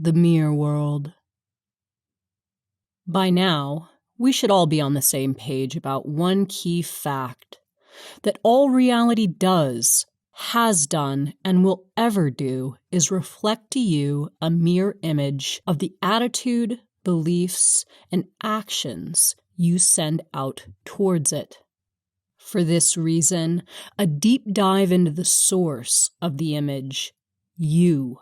the mere world. By now, we should all be on the same page about one key fact: that all reality does, has done, and will ever do is reflect to you a mere image of the attitude, beliefs, and actions you send out towards it. For this reason, a deep dive into the source of the image, you,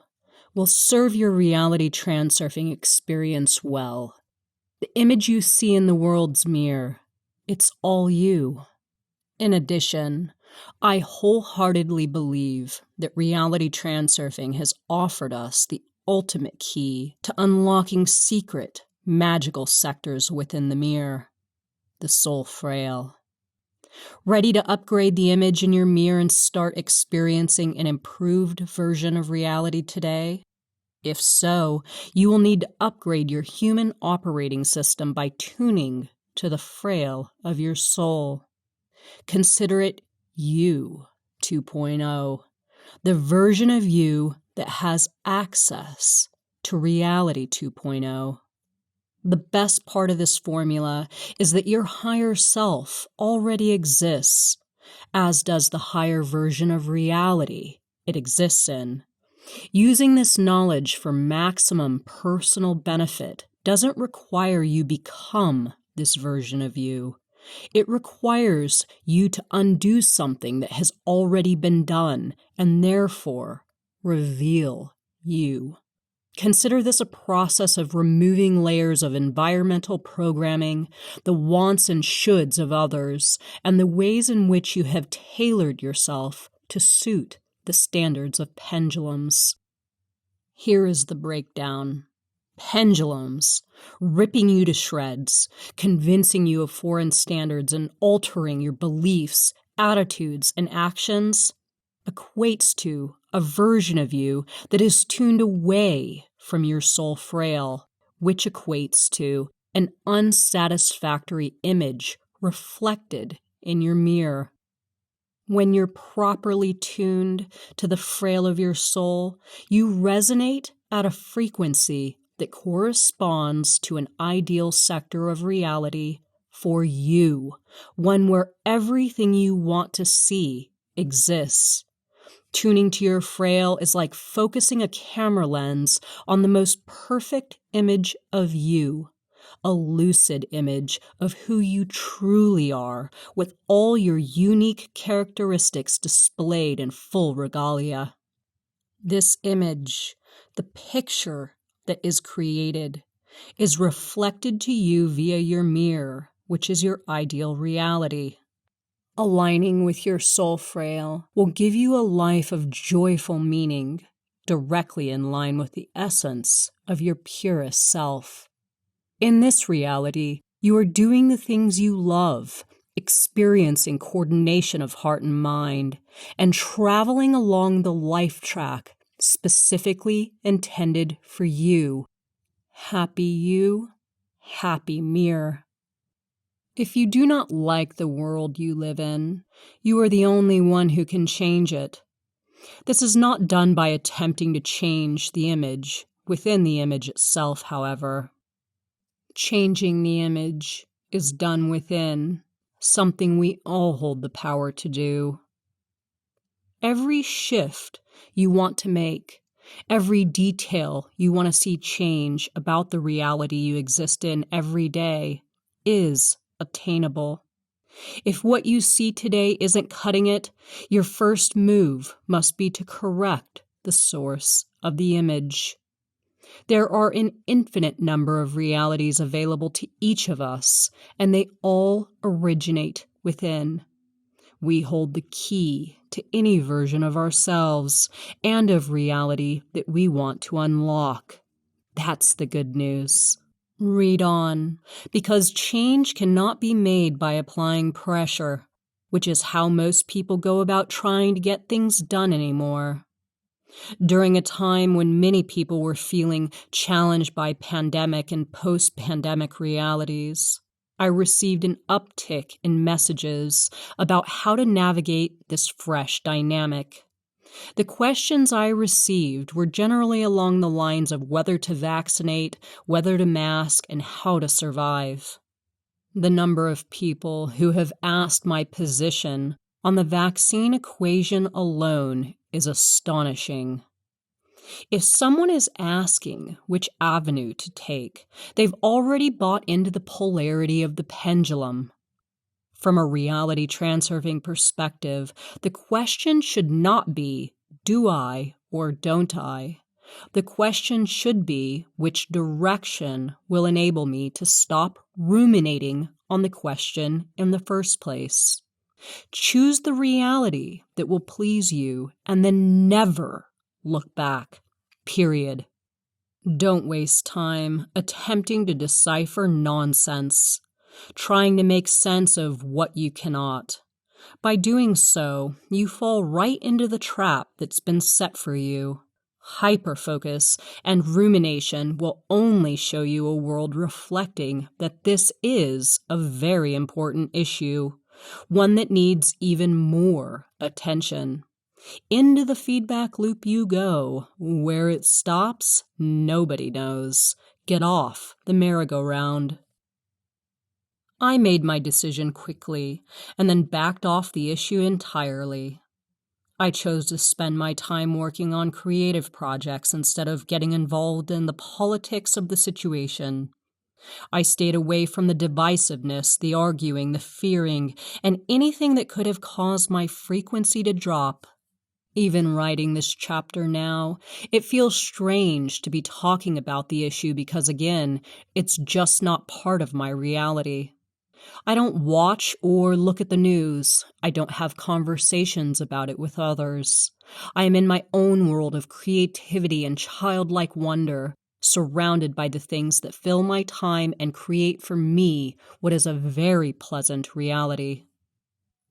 will serve your reality transurfing experience well. The image you see in the world's mirror, it's all you. In addition, I wholeheartedly believe that reality transurfing has offered us the ultimate key to unlocking secret, magical sectors within the mirror, the soul frail. Ready to upgrade the image in your mirror and start experiencing an improved version of reality today? If so, you will need to upgrade your human operating system by tuning to the frail of your soul. Consider it You 2.0, the version of you that has access to Reality 2.0. The best part of this formula is that your higher self already exists, as does the higher version of reality it exists in. Using this knowledge for maximum personal benefit doesn't require you become this version of you. It requires you to undo something that has already been done and therefore reveal you. Consider this a process of removing layers of environmental programming, the wants and shoulds of others, and the ways in which you have tailored yourself to suit the standards of pendulums. Here is the breakdown. Pendulums, ripping you to shreds, convincing you of foreign standards and altering your beliefs, attitudes, and actions, equates to a version of you that is tuned away from your soul frail, which equates to an unsatisfactory image reflected in your mirror. When you're properly tuned to the frail of your soul, you resonate at a frequency that corresponds to an ideal sector of reality for you, one where everything you want to see exists. Tuning to your frail is like focusing a camera lens on the most perfect image of you, a lucid image of who you truly are, with all your unique characteristics displayed in full regalia. This image, the picture that is created, is reflected to you via your mirror, which is your ideal reality. Aligning with your soul frail will give you a life of joyful meaning, directly in line with the essence of your purest self. In this reality, you are doing the things you love, experiencing coordination of heart and mind, and traveling along the life track specifically intended for you. Happy you, happy mirror. If you do not like the world you live in, you are the only one who can change it. This is not done by attempting to change the image within the image itself, however. Changing the image is done within, something we all hold the power to do. Every shift you want to make, every detail you want to see change about the reality you exist in every day is attainable. If what you see today isn't cutting it, your first move must be to correct the source of the image. There are an infinite number of realities available to each of us, and they all originate within. We hold the key to any version of ourselves and of reality that we want to unlock. That's the good news. Read on, because change cannot be made by applying pressure, which is how most people go about trying to get things done anymore. During a time when many people were feeling challenged by pandemic and post-pandemic realities, I received an uptick in messages about how to navigate this fresh dynamic. The questions I received were generally along the lines of whether to vaccinate, whether to mask, and how to survive. The number of people who have asked my position on the vaccine equation alone is astonishing. If someone is asking which avenue to take, they've already bought into the polarity of the pendulum. From a reality transurfing perspective, the question should not be, do I or don't I? The question should be, which direction will enable me to stop ruminating on the question in the first place? Choose the reality that will please you and then never look back. Period. Don't waste time attempting to decipher nonsense, trying to make sense of what you cannot. By doing so, you fall right into the trap that's been set for you. Hyperfocus and rumination will only show you a world reflecting that this is a very important issue, one that needs even more attention. Into the feedback loop you go. Where it stops, nobody knows. Get off the merry-go-round. I made my decision quickly and then backed off the issue entirely. I chose to spend my time working on creative projects instead of getting involved in the politics of the situation. I stayed away from the divisiveness, the arguing, the fearing, and anything that could have caused my frequency to drop. Even writing this chapter now, it feels strange to be talking about the issue because, again, it's just not part of my reality. I don't watch or look at the news. I don't have conversations about it with others. I am in my own world of creativity and childlike wonder, surrounded by the things that fill my time and create for me what is a very pleasant reality.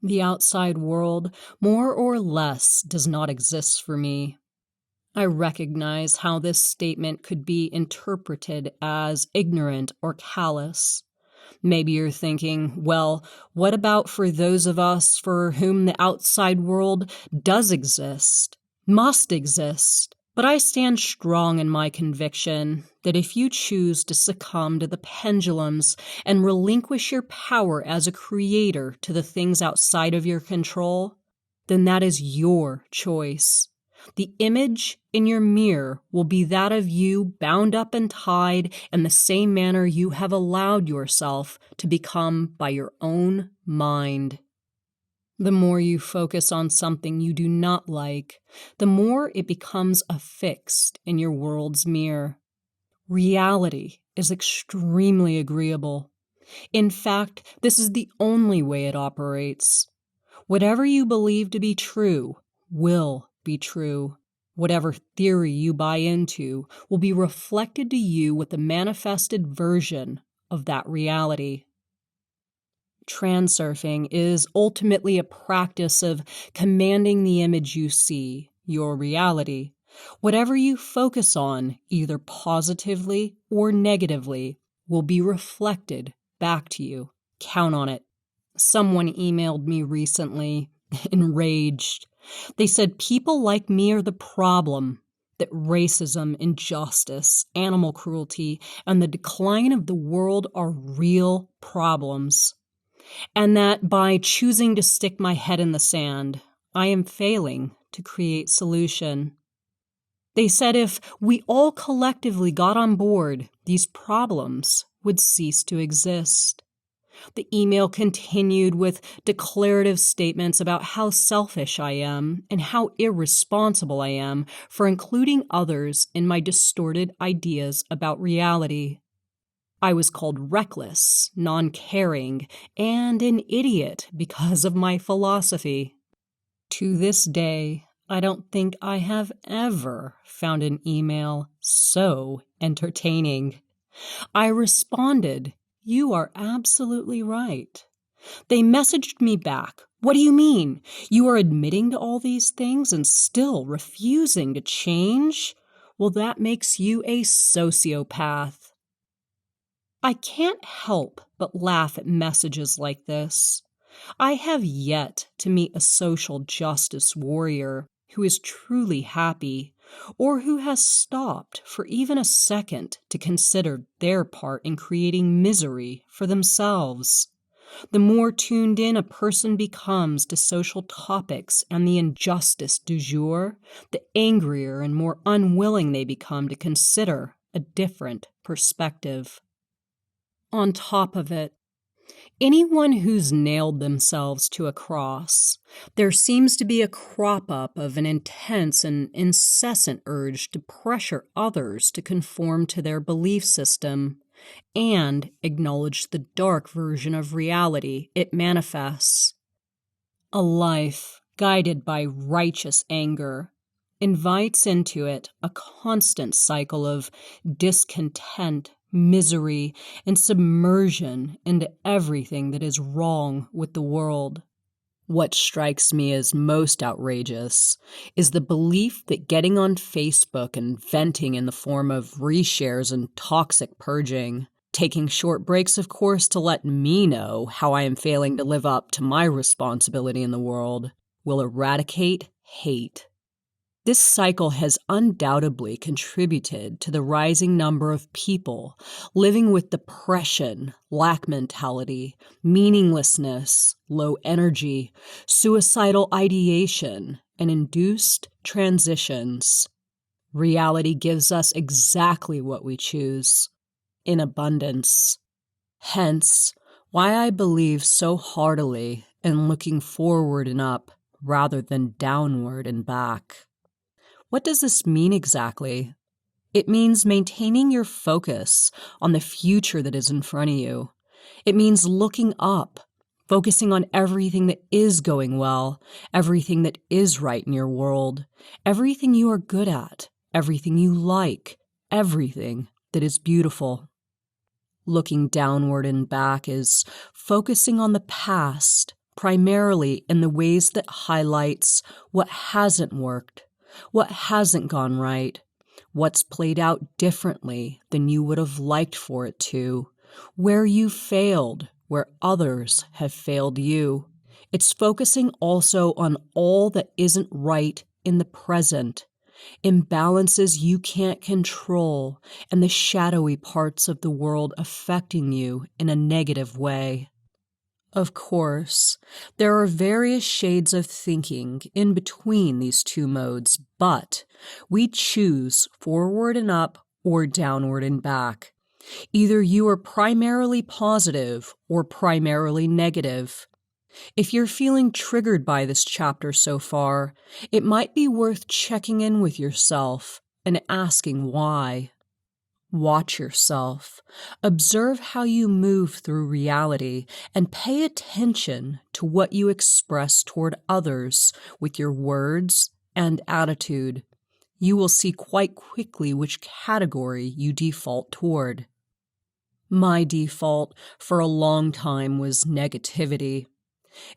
The outside world, more or less, does not exist for me. I recognize how this statement could be interpreted as ignorant or callous. Maybe you're thinking, well, what about for those of us for whom the outside world does exist, must exist? But I stand strong in my conviction that if you choose to succumb to the pendulums and relinquish your power as a creator to the things outside of your control, then that is your choice. The image in your mirror will be that of you bound up and tied in the same manner you have allowed yourself to become by your own mind. The more you focus on something you do not like, the more it becomes affixed in your world's mirror. Reality is extremely agreeable. In fact, this is the only way it operates. Whatever you believe to be true will be true. Whatever theory you buy into will be reflected to you with the manifested version of that reality. Transurfing is ultimately a practice of commanding the image you see, your reality. Whatever you focus on, either positively or negatively, will be reflected back to you. Count on it. Someone emailed me recently, enraged. They said people like me are the problem, that racism, injustice, animal cruelty, and the decline of the world are real problems. And that by choosing to stick my head in the sand, I am failing to create solution. They said if we all collectively got on board, these problems would cease to exist. The email continued with declarative statements about how selfish I am and how irresponsible I am for including others in my distorted ideas about reality. I was called reckless, non-caring, and an idiot because of my philosophy. To this day, I don't think I have ever found an email so entertaining. I responded, "You are absolutely right." They messaged me back, "What do you mean? You are admitting to all these things and still refusing to change? Well, that makes you a sociopath." I can't help but laugh at messages like this. I have yet to meet a social justice warrior, who is truly happy, or who has stopped for even a second to consider their part in creating misery for themselves. The more tuned in a person becomes to social topics and the injustice du jour, the angrier and more unwilling they become to consider a different perspective. On top of it, anyone who's nailed themselves to a cross, there seems to be a crop up of an intense and incessant urge to pressure others to conform to their belief system and acknowledge the dark version of reality it manifests. A life guided by righteous anger invites into it a constant cycle of discontent, misery, and submersion into everything that is wrong with the world. What strikes me as most outrageous is the belief that getting on Facebook and venting in the form of reshares and toxic purging, taking short breaks, of course, to let me know how I am failing to live up to my responsibility in the world, will eradicate hate. This cycle has undoubtedly contributed to the rising number of people living with depression, lack mentality, meaninglessness, low energy, suicidal ideation, and induced transitions. Reality gives us exactly what we choose, in abundance. Hence, why I believe so heartily in looking forward and up rather than downward and back. What does this mean exactly? It means maintaining your focus on the future that is in front of you. It means looking up, focusing on everything that is going well, everything that is right in your world, everything you are good at, everything you like, everything that is beautiful. Looking downward and back is focusing on the past, primarily in the ways that highlights what hasn't worked, what hasn't gone right, what's played out differently than you would have liked for it to, where you failed, where others have failed you. It's focusing also on all that isn't right in the present, imbalances you can't control, and the shadowy parts of the world affecting you in a negative way. Of course, there are various shades of thinking in between these two modes, but we choose forward and up or downward and back. Either you are primarily positive or primarily negative. If you're feeling triggered by this chapter so far, it might be worth checking in with yourself and asking why. Watch yourself, observe how you move through reality, and pay attention to what you express toward others with your words and attitude. You will see quite quickly which category you default toward. My default for a long time was negativity.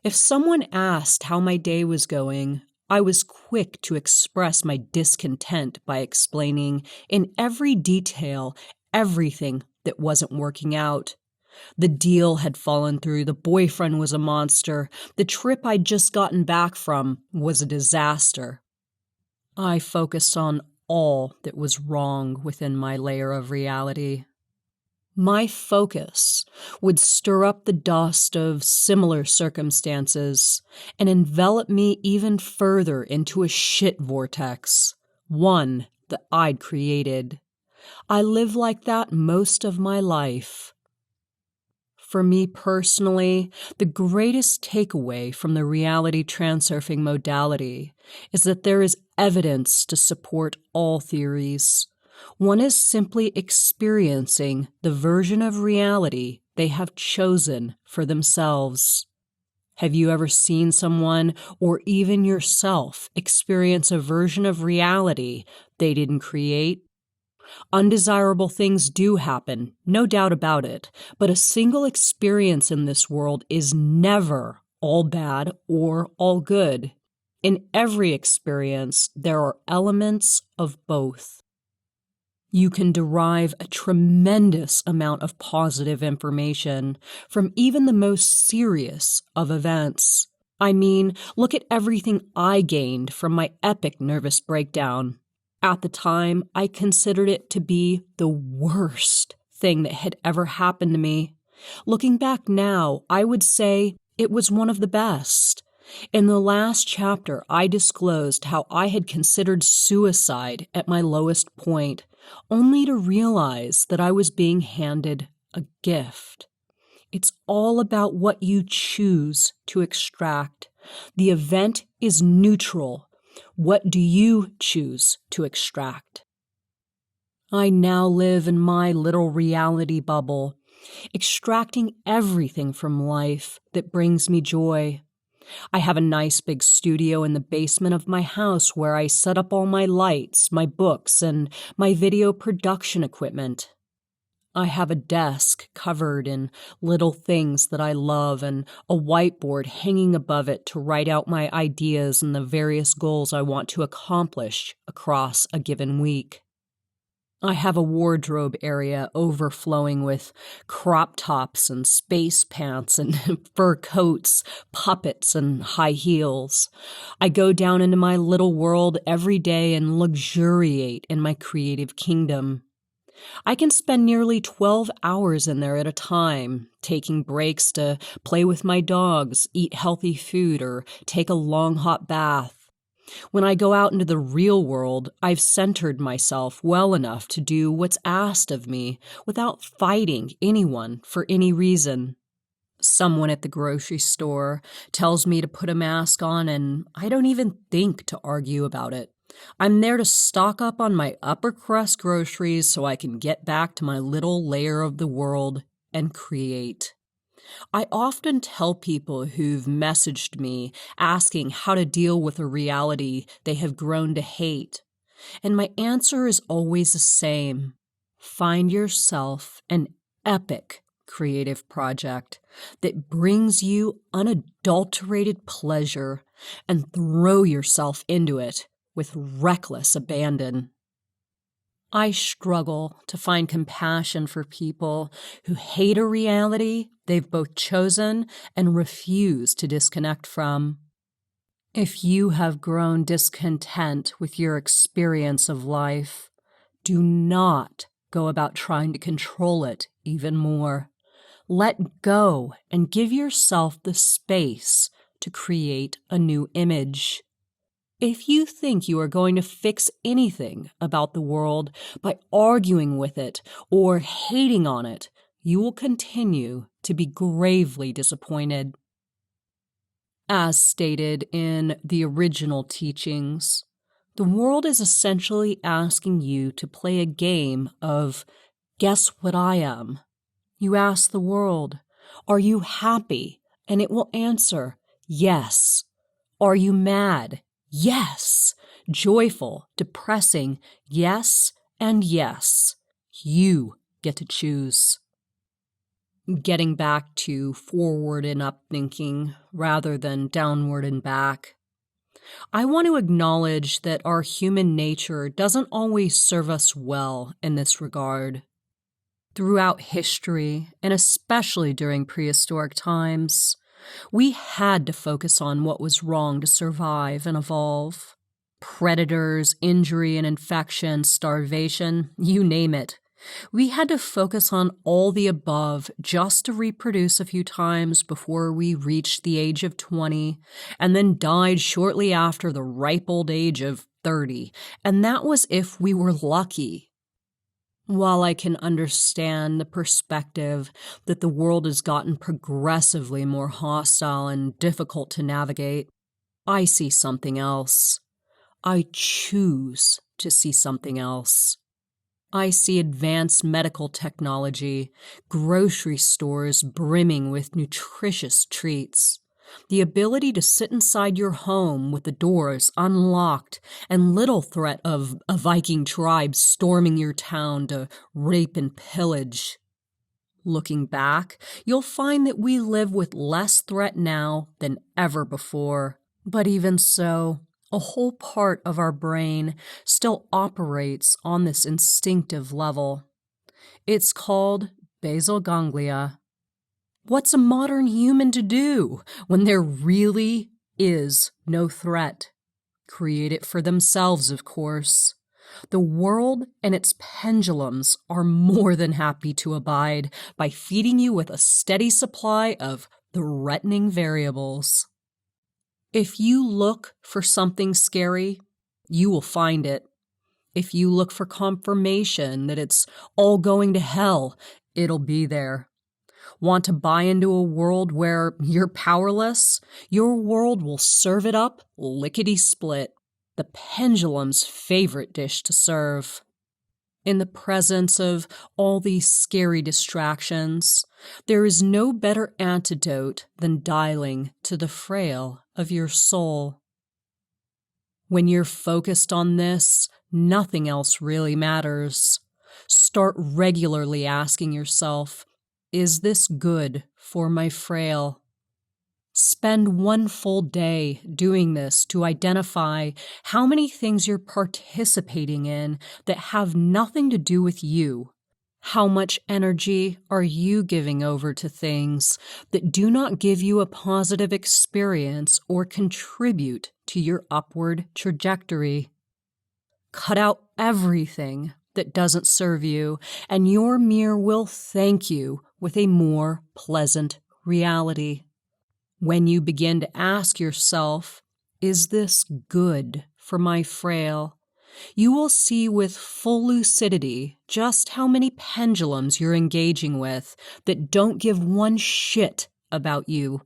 If someone asked how my day was going, I was quick to express my discontent by explaining in every detail everything that wasn't working out. The deal had fallen through, the boyfriend was a monster, the trip I'd just gotten back from was a disaster. I focused on all that was wrong within my layer of reality. My focus would stir up the dust of similar circumstances and envelop me even further into a shit vortex, one that I'd created. I live like that most of my life. For me personally, the greatest takeaway from the reality transurfing modality is that there is evidence to support all theories. One is simply experiencing the version of reality they have chosen for themselves. Have you ever seen someone, or even yourself, experience a version of reality they didn't create? Undesirable things do happen, no doubt about it, but a single experience in this world is never all bad or all good. In every experience, there are elements of both. You can derive a tremendous amount of positive information from even the most serious of events. I mean, look at everything I gained from my epic nervous breakdown. At the time, I considered it to be the worst thing that had ever happened to me. Looking back now, I would say it was one of the best. In the last chapter, I disclosed how I had considered suicide at my lowest point, only to realize that I was being handed a gift. It's all about what you choose to extract. The event is neutral. What do you choose to extract? I now live in my little reality bubble, extracting everything from life that brings me joy. I have a nice big studio in the basement of my house where I set up all my lights, my books, and my video production equipment. I have a desk covered in little things that I love and a whiteboard hanging above it to write out my ideas and the various goals I want to accomplish across a given week. I have a wardrobe area overflowing with crop tops and space pants and fur coats, puppets, and high heels. I go down into my little world every day and luxuriate in my creative kingdom. I can spend nearly 12 hours in there at a time, taking breaks to play with my dogs, eat healthy food, or take a long hot bath. When I go out into the real world, I've centered myself well enough to do what's asked of me without fighting anyone for any reason. Someone at the grocery store tells me to put a mask on, and I don't even think to argue about it. I'm there to stock up on my upper crust groceries so I can get back to my little layer of the world and create. I often tell people who've messaged me asking how to deal with a reality they have grown to hate, and my answer is always the same. Find yourself an epic creative project that brings you unadulterated pleasure and throw yourself into it with reckless abandon. I struggle to find compassion for people who hate a reality they've both chosen and refuse to disconnect from. If you have grown discontent with your experience of life, do not go about trying to control it even more. Let go and give yourself the space to create a new image. If you think you are going to fix anything about the world by arguing with it or hating on it, you will continue to be gravely disappointed. As stated in the original teachings, the world is essentially asking you to play a game of guess what I am. You ask the world, are you happy? And it will answer, yes. Are you mad? Yes. Joyful, depressing, yes, and yes. You get to choose. Getting back to forward and up thinking rather than downward and back, I want to acknowledge that our human nature doesn't always serve us well in this regard. Throughout history, and especially during prehistoric times, we had to focus on what was wrong to survive and evolve. Predators, injury and infection, starvation, you name it. We had to focus on all the above just to reproduce a few times before we reached the age of 20, and then died shortly after the ripe old age of 30, and that was if we were lucky. While I can understand the perspective that the world has gotten progressively more hostile and difficult to navigate, I see something else. I choose to see something else. I see advanced medical technology, grocery stores brimming with nutritious treats, the ability to sit inside your home with the doors unlocked and little threat of a Viking tribe storming your town to rape and pillage. Looking back, you'll find that we live with less threat now than ever before. But even so, a whole part of our brain still operates on this instinctive level. It's called basal ganglia. What's a modern human to do when they're really, is no threat. Create it for themselves, of course. The world and its pendulums are more than happy to abide by feeding you with a steady supply of threatening variables. If you look for something scary, you will find it. If you look for confirmation that it's all going to hell, it'll be there. Want to buy into a world where you're powerless? Your world will serve it up lickety-split, the pendulum's favorite dish to serve. In the presence of all these scary distractions, there is no better antidote than dialing to the frail of your soul. When you're focused on this, nothing else really matters. Start regularly asking yourself, is this good for my frail? Spend one full day doing this to identify how many things you're participating in that have nothing to do with you. How much energy are you giving over to things that do not give you a positive experience or contribute to your upward trajectory? Cut out everything that doesn't serve you, and your mirror will thank you with a more pleasant reality. When you begin to ask yourself, is this good for my frail? You will see with full lucidity just how many pendulums you're engaging with that don't give one shit about you.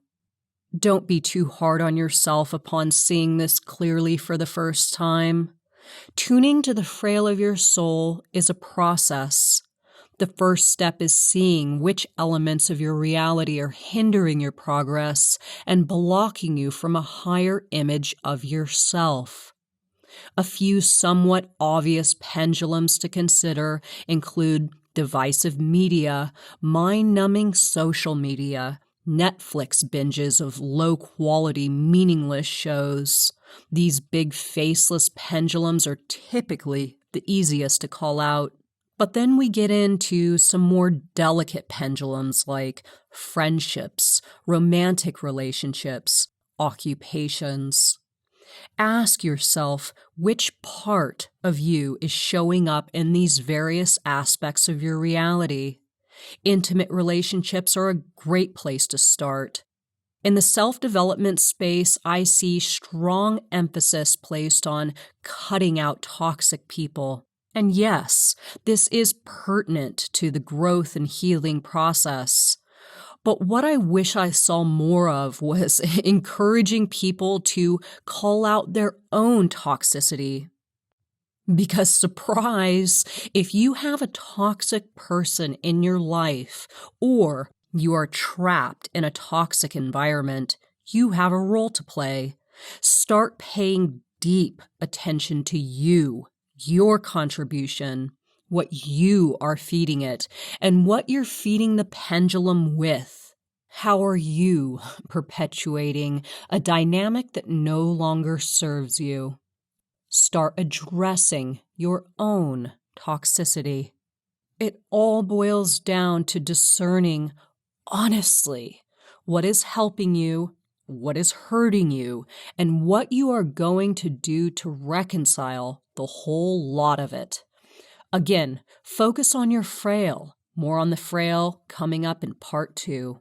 Don't be too hard on yourself upon seeing this clearly for the first time. Tuning to the frail of your soul is a process. The first step is seeing which elements of your reality are hindering your progress and blocking you from a higher image of yourself. A few somewhat obvious pendulums to consider include divisive media, mind-numbing social media, Netflix binges of low-quality, meaningless shows. These big faceless pendulums are typically the easiest to call out. But then we get into some more delicate pendulums like friendships, romantic relationships, occupations. Ask yourself which part of you is showing up in these various aspects of your reality. Intimate relationships are a great place to start. In the self-development space, I see strong emphasis placed on cutting out toxic people. And yes, this is pertinent to the growth and healing process. But what I wish I saw more of was encouraging people to call out their own toxicity. Because surprise, if you have a toxic person in your life, or you are trapped in a toxic environment, you have a role to play. Start paying deep attention to you, your contribution, what you are feeding it, and what you're feeding the pendulum with. How are you perpetuating a dynamic that no longer serves you? Start addressing your own toxicity. It all boils down to discerning, honestly, what is helping you, what is hurting you, and what you are going to do to reconcile the whole lot of it. Again, focus on your frail. More on the frail coming up in part 2.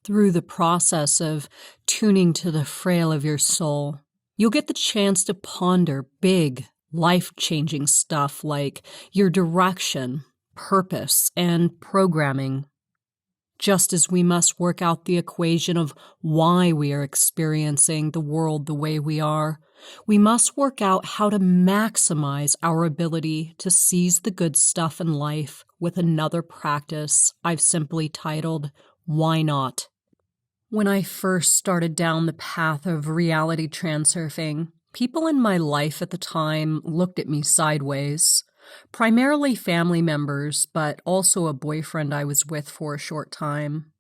Through the process of tuning to the frail of your soul, you'll get the chance to ponder big, life-changing stuff like your direction, purpose, and programming. Just as we must work out the equation of why we are experiencing the world the way we are, we must work out how to maximize our ability to seize the good stuff in life with another practice I've simply titled, Why Not? When I first started down the path of reality transurfing, people in my life at the time looked at me sideways. Primarily family members, but also a boyfriend I was with for a short time.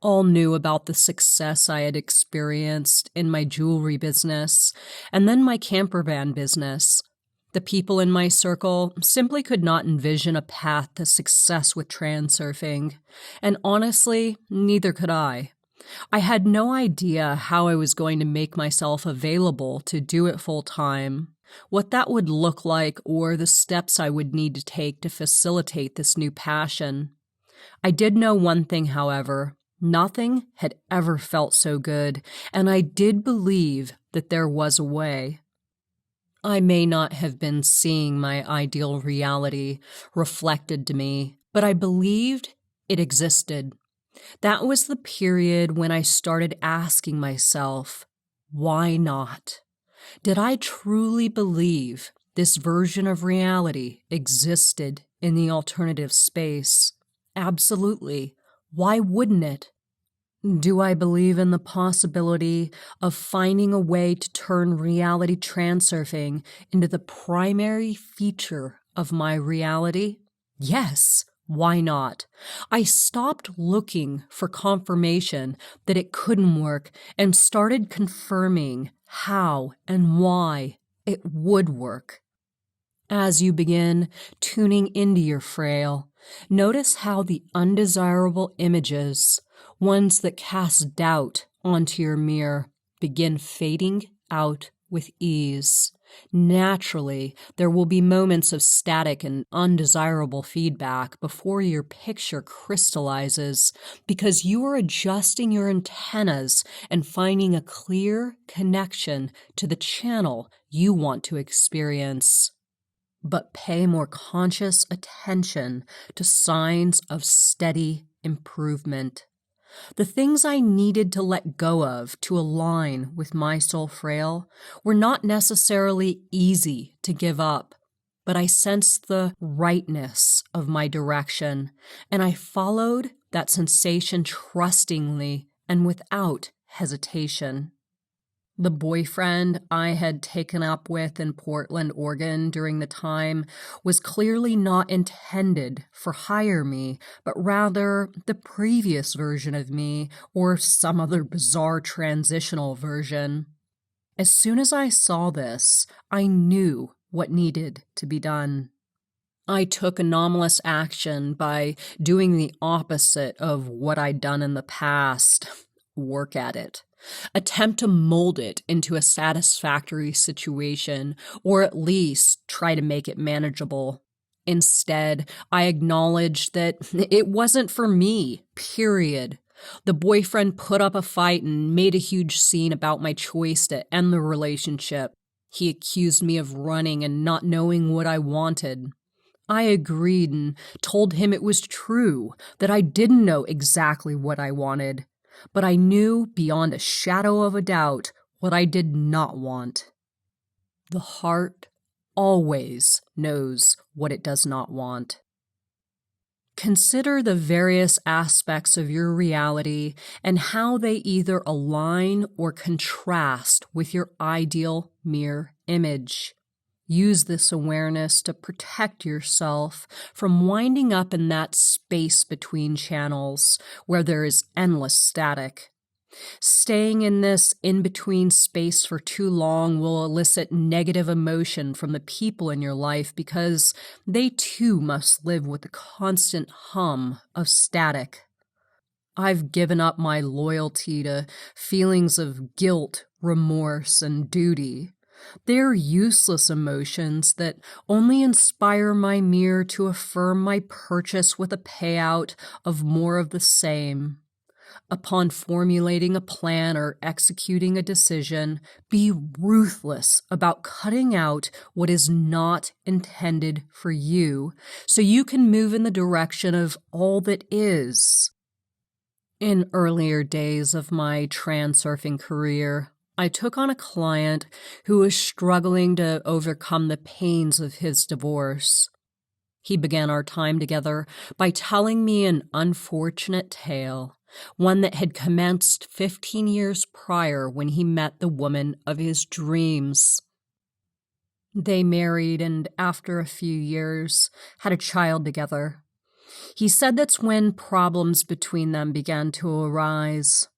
All knew about the success I had experienced in my jewelry business, and then my camper van business. The people in my circle simply could not envision a path to success with transurfing, and honestly, neither could I. I had no idea how I was going to make myself available to do it full time, what that would look like, or the steps I would need to take to facilitate this new passion. I did know one thing, however. Nothing had ever felt so good, and I did believe that there was a way. I may not have been seeing my ideal reality reflected to me, but I believed it existed. That was the period when I started asking myself, why not? Did I truly believe this version of reality existed in the alternative space? Absolutely. Why wouldn't it? Do I believe in the possibility of finding a way to turn reality transurfing into the primary feature of my reality? Yes, why not? I stopped looking for confirmation that it couldn't work and started confirming how and why it would work. As you begin tuning into your frail, notice how the undesirable images, ones that cast doubt onto your mirror, begin fading out with ease. Naturally, there will be moments of static and undesirable feedback before your picture crystallizes because you are adjusting your antennas and finding a clear connection to the channel you want to experience. But pay more conscious attention to signs of steady improvement. The things I needed to let go of to align with my soul frail were not necessarily easy to give up, but I sensed the rightness of my direction, and I followed that sensation trustingly and without hesitation. The boyfriend I had taken up with in Portland, Oregon during the time was clearly not intended for hire me, but rather the previous version of me or some other bizarre transitional version. As soon as I saw this, I knew what needed to be done. I took anomalous action by doing the opposite of what I'd done in the past. Work at it. Attempt to mold it into a satisfactory situation, or at least try to make it manageable. Instead, I acknowledged that it wasn't for me, period. The boyfriend put up a fight and made a huge scene about my choice to end the relationship. He accused me of running and not knowing what I wanted. I agreed and told him it was true, that I didn't know exactly what I wanted, but I knew beyond a shadow of a doubt what I did not want. The heart always knows what it does not want. Consider the various aspects of your reality and how they either align or contrast with your ideal mirror image. Use this awareness to protect yourself from winding up in that space between channels where there is endless static. Staying in this in-between space for too long will elicit negative emotion from the people in your life because they too must live with the constant hum of static. I've given up my loyalty to feelings of guilt, remorse, and duty. They're useless emotions that only inspire my mirror to affirm my purchase with a payout of more of the same. Upon formulating a plan or executing a decision, be ruthless about cutting out what is not intended for you so you can move in the direction of all that is. In earlier days of my transurfing career, I took on a client who was struggling to overcome the pains of his divorce. He began our time together by telling me an unfortunate tale, one that had commenced 15 years prior when he met the woman of his dreams. They married and, after a few years, had a child together. He said that's when problems between them began to arise.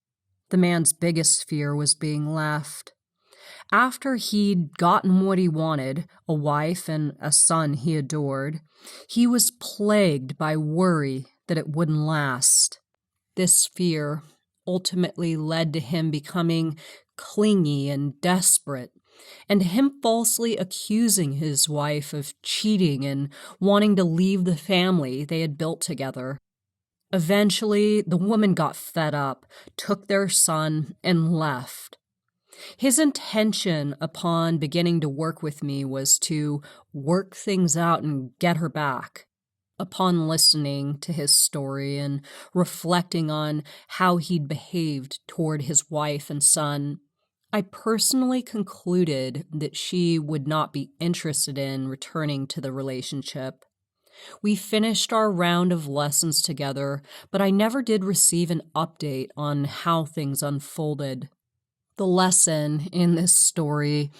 The man's biggest fear was being left. After he'd gotten what he wanted, a wife and a son he adored, he was plagued by worry that it wouldn't last. This fear, ultimately led to him becoming clingy and desperate, and him falsely accusing his wife of cheating and wanting to leave the family they had built together. Eventually, the woman got fed up, took their son, and left. His intention upon beginning to work with me was to work things out and get her back. Upon listening to his story and reflecting on how he'd behaved toward his wife and son, I personally concluded that she would not be interested in returning to the relationship. We finished our round of lessons together, but I never did receive an update on how things unfolded. The lesson in this story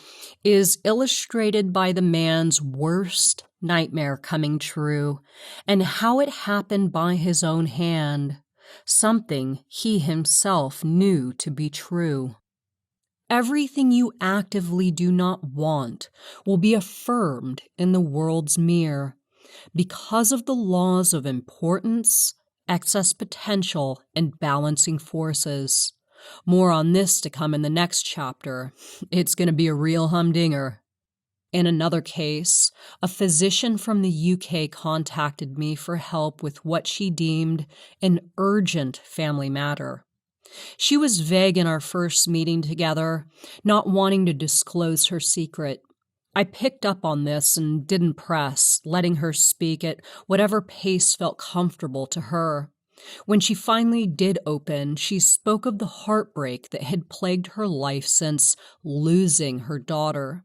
is illustrated by the man's worst nightmare coming true and how it happened by his own hand, something he himself knew to be true. Everything you actively do not want will be affirmed in the world's mirror because of the laws of importance, excess potential, and balancing forces. More on this to come in the next chapter. It's going to be a real humdinger. In another case, a physician from the UK contacted me for help with what she deemed an urgent family matter. She was vague in our first meeting together, not wanting to disclose her secret. I picked up on this and didn't press, letting her speak at whatever pace felt comfortable to her. When she finally did open, she spoke of the heartbreak that had plagued her life since losing her daughter.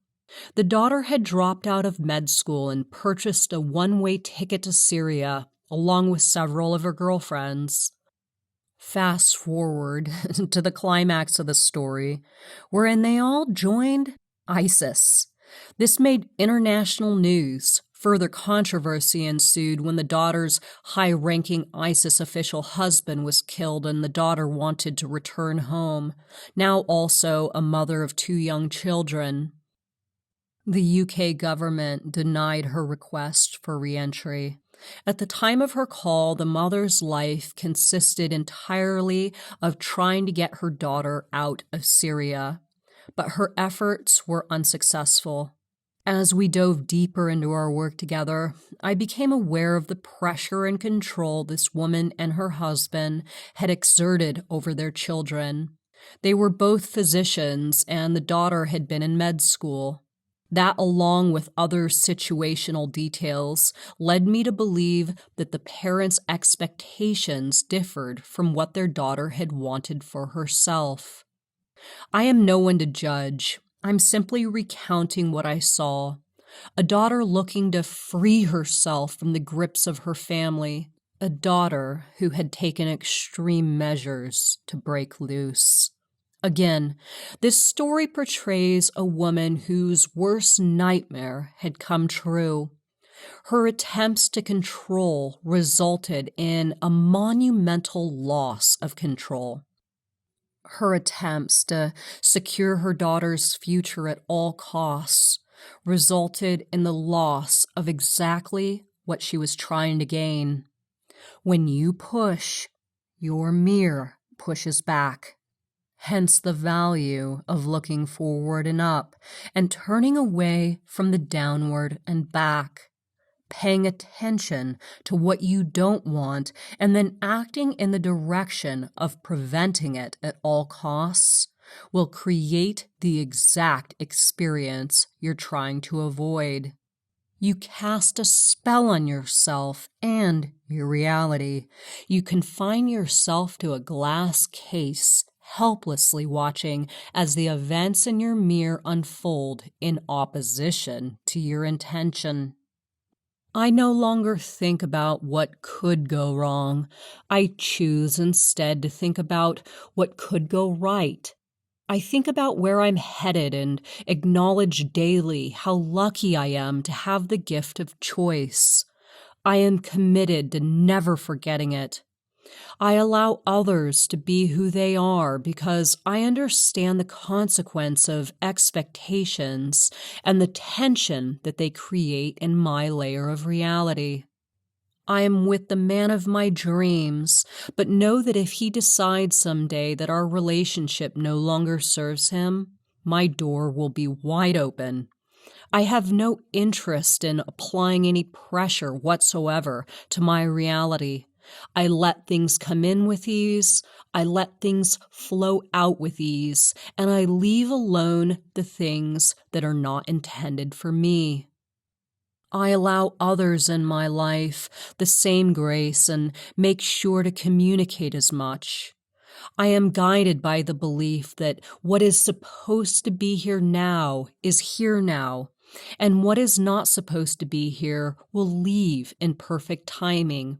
The daughter had dropped out of med school and purchased a one-way ticket to Syria, along with several of her girlfriends. Fast forward to the climax of the story, wherein they all joined ISIS. This made international news. Further controversy ensued when the daughter's high-ranking ISIS official husband was killed and the daughter wanted to return home, now also a mother of 2 young children. The UK government denied her request for re-entry. At the time of her call, the mother's life consisted entirely of trying to get her daughter out of Syria, but her efforts were unsuccessful. As we dove deeper into our work together, I became aware of the pressure and control this woman and her husband had exerted over their children. They were both physicians, and the daughter had been in med school. That, along with other situational details, led me to believe that the parents' expectations differed from what their daughter had wanted for herself. I am no one to judge. I'm simply recounting what I saw. A daughter looking to free herself from the grips of her family. A daughter who had taken extreme measures to break loose. Again, this story portrays a woman whose worst nightmare had come true. Her attempts to control resulted in a monumental loss of control. Her attempts to secure her daughter's future at all costs resulted in the loss of exactly what she was trying to gain. When you push, your mirror pushes back. Hence the value of looking forward and up and turning away from the downward and back. Paying attention to what you don't want and then acting in the direction of preventing it at all costs will create the exact experience you're trying to avoid. You cast a spell on yourself and your reality. You confine yourself to a glass case, helplessly watching as the events in your mirror unfold in opposition to your intention. I no longer think about what could go wrong. I choose instead to think about what could go right. I think about where I'm headed and acknowledge daily how lucky I am to have the gift of choice. I am committed to never forgetting it. I allow others to be who they are because I understand the consequence of expectations and the tension that they create in my layer of reality. I am with the man of my dreams, but know that if he decides someday that our relationship no longer serves him, my door will be wide open. I have no interest in applying any pressure whatsoever to my reality. I let things come in with ease, I let things flow out with ease, and I leave alone the things that are not intended for me. I allow others in my life the same grace and make sure to communicate as much. I am guided by the belief that what is supposed to be here now is here now, and what is not supposed to be here will leave in perfect timing.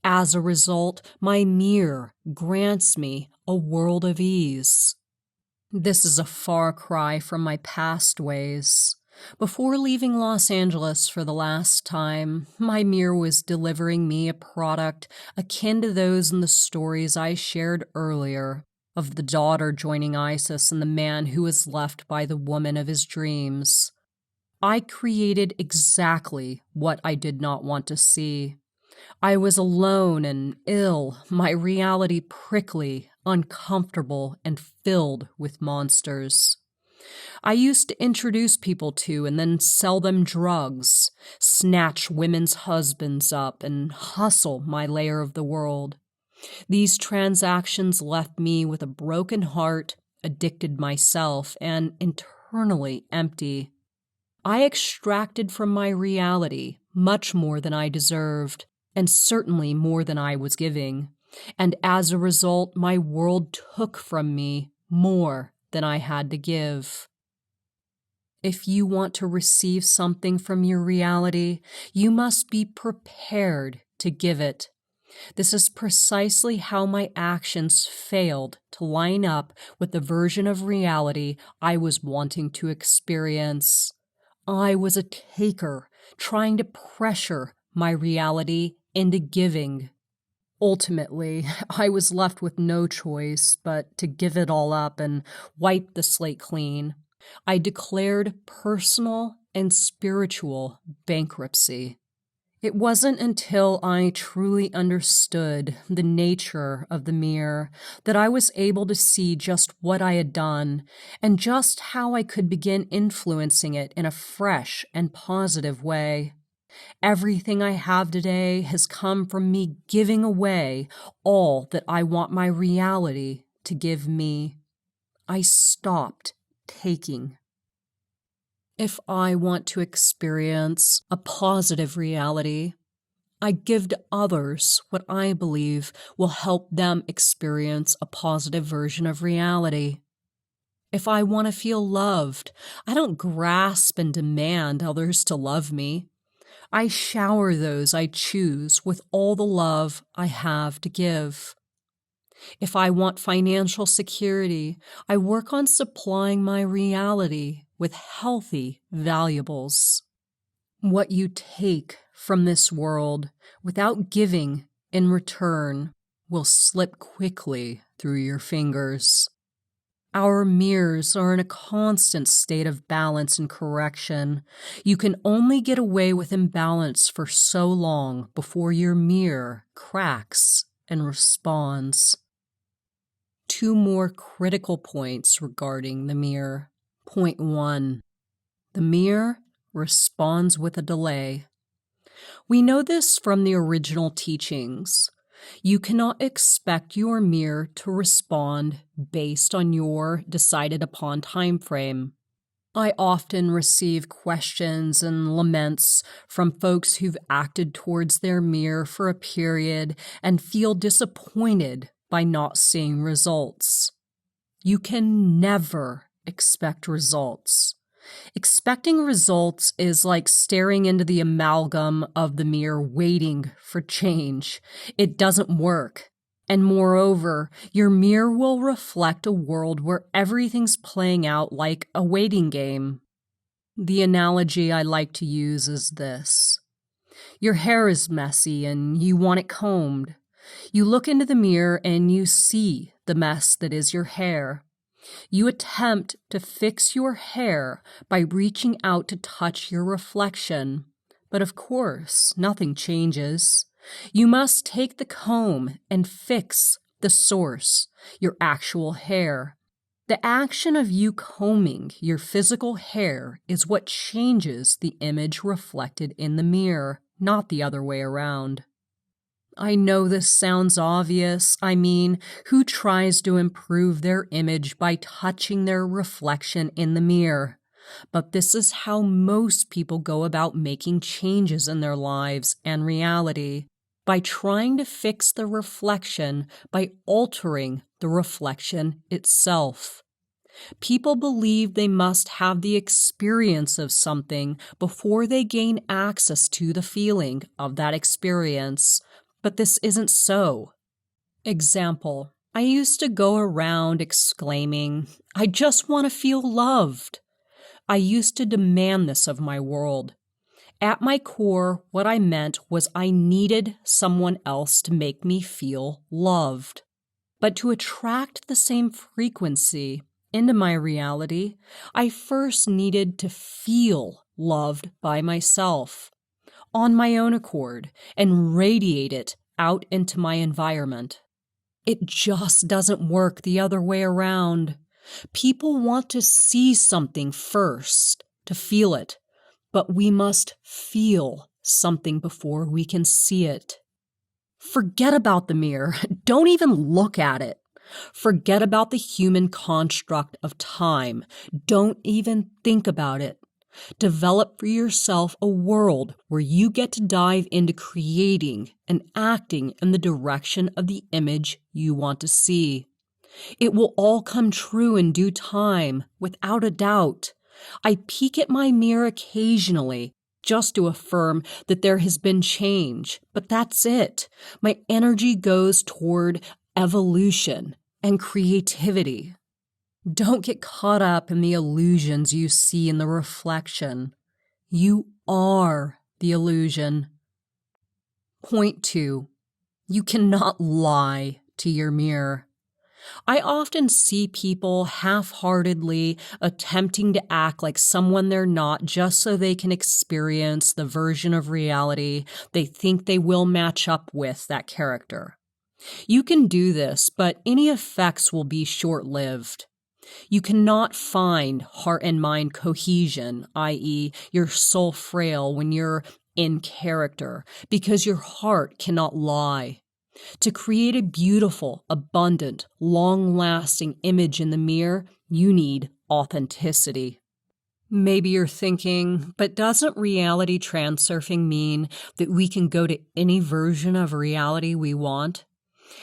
As a result, my mirror grants me a world of ease. This is a far cry from my past ways. Before leaving Los Angeles for the last time, my mirror was delivering me a product akin to those in the stories I shared earlier of the daughter joining ISIS and the man who was left by the woman of his dreams. I created exactly what I did not want to see. I was alone and ill, my reality prickly, uncomfortable, and filled with monsters. I used to introduce people to and then sell them drugs, snatch women's husbands up, and hustle my layer of the world. These transactions left me with a broken heart, addicted myself, and internally empty. I extracted from my reality much more than I deserved, and certainly more than I was giving. And as a result, my world took from me more than I had to give. If you want to receive something from your reality, you must be prepared to give it. This is precisely how my actions failed to line up with the version of reality I was wanting to experience. I was a taker, trying to pressure my reality into giving. Ultimately, I was left with no choice but to give it all up and wipe the slate clean. I declared personal and spiritual bankruptcy. It wasn't until I truly understood the nature of the mirror that I was able to see just what I had done and just how I could begin influencing it in a fresh and positive way. Everything I have today has come from me giving away all that I want my reality to give me. I stopped taking. If I want to experience a positive reality, I give to others what I believe will help them experience a positive version of reality. If I want to feel loved, I don't grasp and demand others to love me. I shower those I choose with all the love I have to give. If I want financial security, I work on supplying my reality with healthy valuables. What you take from this world without giving in return will slip quickly through your fingers. Our mirrors are in a constant state of balance and correction. You can only get away with imbalance for so long before your mirror cracks and responds. 2 more critical points regarding the mirror. Point 1. The mirror responds with a delay. We know this from the original teachings. You cannot expect your mirror to respond based on your decided upon time frame. I often receive questions and laments from folks who've acted towards their mirror for a period and feel disappointed by not seeing results. You can never expect results. Expecting results is like staring into the amalgam of the mirror waiting for change. It doesn't work. And moreover, your mirror will reflect a world where everything's playing out like a waiting game. The analogy I like to use is this. Your hair is messy and you want it combed. You look into the mirror and you see the mess that is your hair. You attempt to fix your hair by reaching out to touch your reflection. But of course, nothing changes. You must take the comb and fix the source, your actual hair. The action of you combing your physical hair is what changes the image reflected in the mirror, not the other way around. I know this sounds obvious. I mean, who tries to improve their image by touching their reflection in the mirror? But this is how most people go about making changes in their lives and reality, by trying to fix the reflection by altering the reflection itself. People believe they must have the experience of something before they gain access to the feeling of that experience, but this isn't so. Example, I used to go around exclaiming, "I just want to feel loved." I used to demand this of my world. At my core, what I meant was I needed someone else to make me feel loved. But to attract the same frequency into my reality, I first needed to feel loved by myself, on my own accord, and radiate it out into my environment. It just doesn't work the other way around. People want to see something first, to feel it, but we must feel something before we can see it. Forget about the mirror. Don't even look at it. Forget about the human construct of time. Don't even think about it. Develop for yourself a world where you get to dive into creating and acting in the direction of the image you want to see. It will all come true in due time, without a doubt. I peek at my mirror occasionally just to affirm that there has been change, but that's it. My energy goes toward evolution and creativity. Don't get caught up in the illusions you see in the reflection. You are the illusion. Point 2. You cannot lie to your mirror. I often see people half-heartedly attempting to act like someone they're not just so they can experience the version of reality they think they will match up with that character. You can do this, but any effects will be short-lived. You cannot find heart and mind cohesion, i.e., your soul frail when you're in character, because your heart cannot lie. To create a beautiful, abundant, long-lasting image in the mirror, you need authenticity. Maybe you're thinking, but doesn't reality transurfing mean that we can go to any version of reality we want?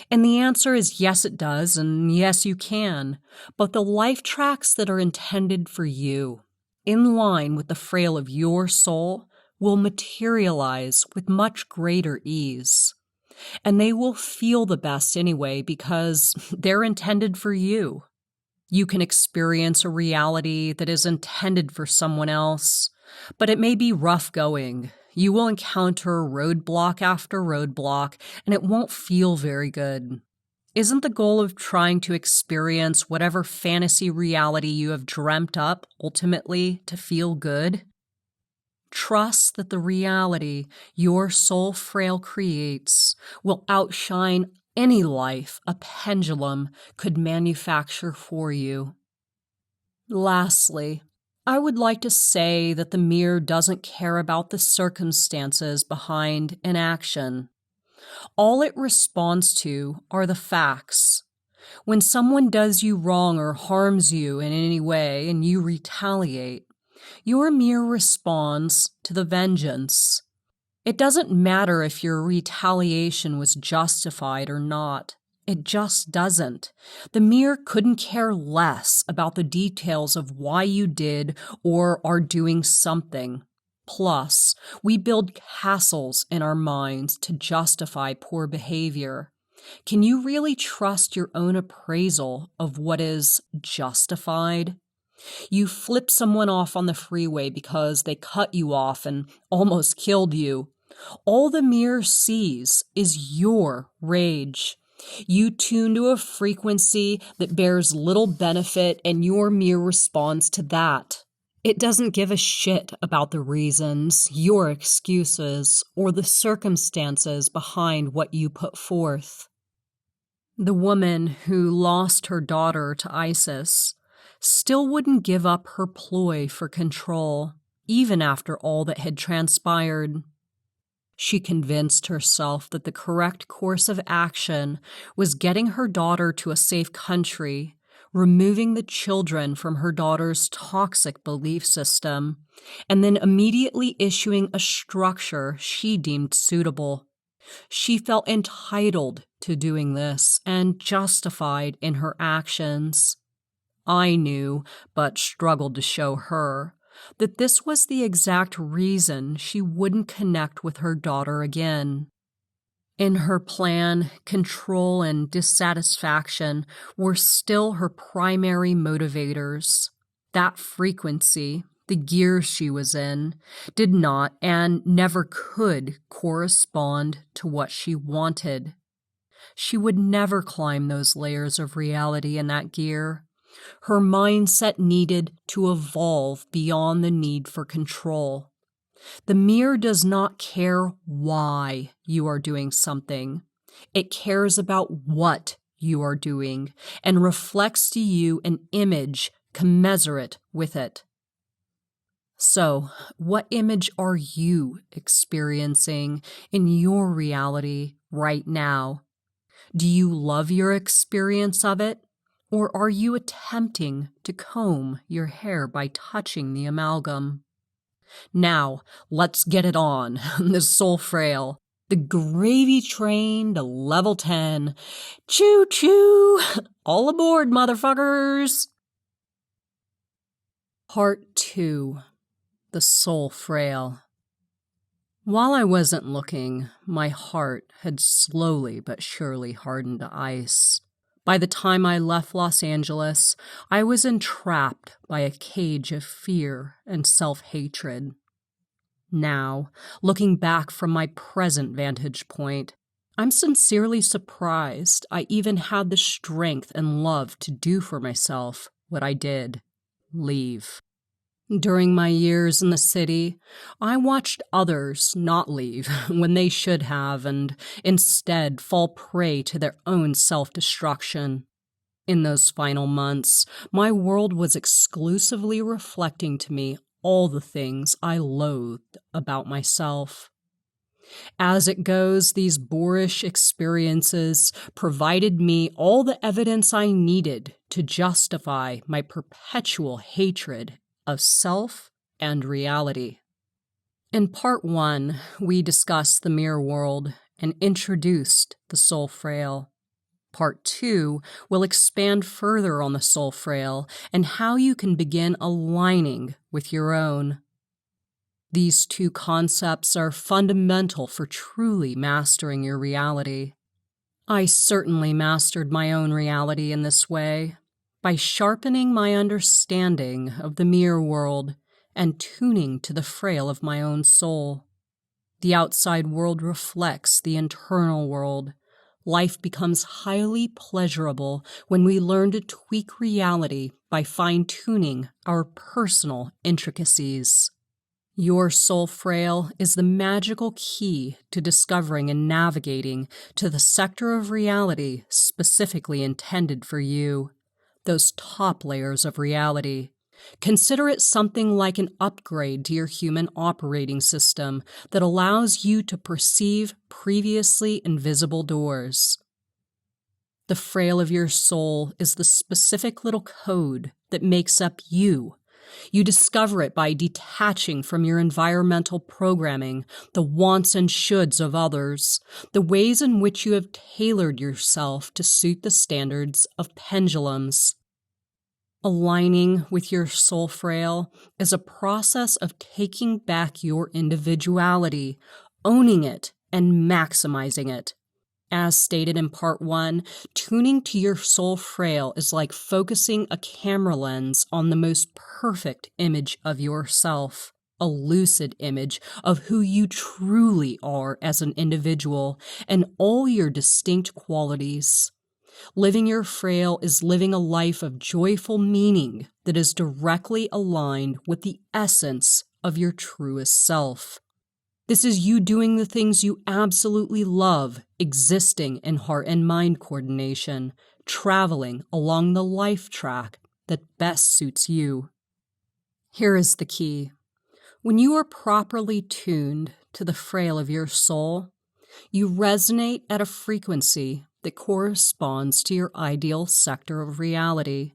And the answer is yes, it does, and yes, you can. But the life tracks that are intended for you, in line with the frail of your soul, will materialize with much greater ease. And they will feel the best anyway because they're intended for you. You can experience a reality that is intended for someone else, but it may be rough going. You will encounter roadblock after roadblock, and it won't feel very good. Isn't the goal of trying to experience whatever fantasy reality you have dreamt up ultimately to feel good? Trust that the reality your soul frail creates will outshine any life a pendulum could manufacture for you. Lastly, I would like to say that the mirror doesn't care about the circumstances behind an action. All it responds to are the facts. When someone does you wrong or harms you in any way and you retaliate, your mirror responds to the vengeance. It doesn't matter if your retaliation was justified or not. It just doesn't. The mirror couldn't care less about the details of why you did or are doing something. Plus, we build castles in our minds to justify poor behavior. Can you really trust your own appraisal of what is justified? You flip someone off on the freeway because they cut you off and almost killed you. All the mirror sees is your rage. You tune to a frequency that bears little benefit, and your mirror responds to that. It doesn't give a shit about the reasons, your excuses, or the circumstances behind what you put forth. The woman who lost her daughter to ISIS still wouldn't give up her ploy for control, even after all that had transpired. She convinced herself that the correct course of action was getting her daughter to a safe country, removing the children from her daughter's toxic belief system, and then immediately issuing a structure she deemed suitable. She felt entitled to doing this and justified in her actions. I knew, but struggled to show her, that this was the exact reason she wouldn't connect with her daughter again. In her plan, control and dissatisfaction were still her primary motivators. That frequency, the gear she was in, did not and never could correspond to what she wanted. She would never climb those layers of reality in that gear. Her mindset needed to evolve beyond the need for control. The mirror does not care why you are doing something. It cares about what you are doing and reflects to you an image commensurate with it. So, what image are you experiencing in your reality right now? Do you love your experience of it? Or are you attempting to comb your hair by touching the amalgam? Now, let's get it on, the soul frail, the gravy train to level 10. Choo-choo! All aboard, motherfuckers! Part 2. The soul frail. While I wasn't looking, my heart had slowly but surely hardened to ice. By the time I left Los Angeles, I was entrapped by a cage of fear and self-hatred. Now, looking back from my present vantage point, I'm sincerely surprised I even had the strength and love to do for myself what I did: leave. During my years in the city, I watched others not leave when they should have and instead fall prey to their own self-destruction. In those final months, my world was exclusively reflecting to me all the things I loathed about myself. As it goes, these boorish experiences provided me all the evidence I needed to justify my perpetual hatred of self and reality. In part 1, we discussed the mirror world and introduced the soul frail. Part 2 will expand further on the soul frail and how you can begin aligning with your own. These two concepts are fundamental for truly mastering your reality. I certainly mastered my own reality in this way, by sharpening my understanding of the mirror world and tuning to the frail of my own soul. The outside world reflects the internal world. Life becomes highly pleasurable when we learn to tweak reality by fine-tuning our personal intricacies. Your soul frail is the magical key to discovering and navigating to the sector of reality specifically intended for you. Those top layers of reality. Consider it something like an upgrade to your human operating system that allows you to perceive previously invisible doors. The frail of your soul is the specific little code that makes up you. You discover it by detaching from your environmental programming, the wants and shoulds of others, the ways in which you have tailored yourself to suit the standards of pendulums. Aligning with your soul frail is a process of taking back your individuality, owning it, and maximizing it. As stated in part 1, tuning to your soul frail is like focusing a camera lens on the most perfect image of yourself, a lucid image of who you truly are as an individual and all your distinct qualities. Living your frail is living a life of joyful meaning that is directly aligned with the essence of your truest self. This is you doing the things you absolutely love, existing in heart and mind coordination, traveling along the life track that best suits you. Here is the key. When you are properly tuned to the frail of your soul, you resonate at a frequency that corresponds to your ideal sector of reality,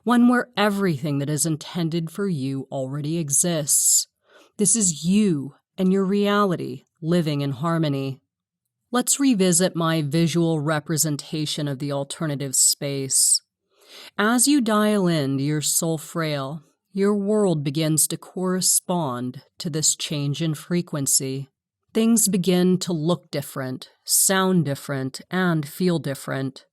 one where everything that is intended for you already exists. This is you and your reality living in harmony. Let's revisit my visual representation of the alternative space. As you dial into your soul frail, your world begins to correspond to this change in frequency. Things begin to look different, sound different, and feel different.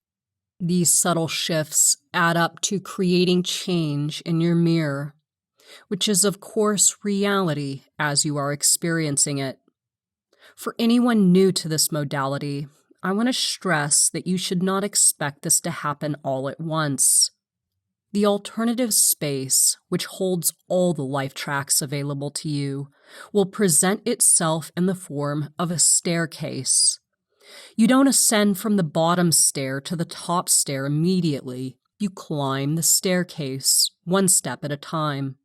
These subtle shifts add up to creating change in your mirror, which is, of course, reality as you are experiencing it. For anyone new to this modality, I want to stress that you should not expect this to happen all at once. The alternative space, which holds all the life tracks available to you, will present itself in the form of a staircase. You don't ascend from the bottom stair to the top stair immediately. You climb the staircase, one step at a time.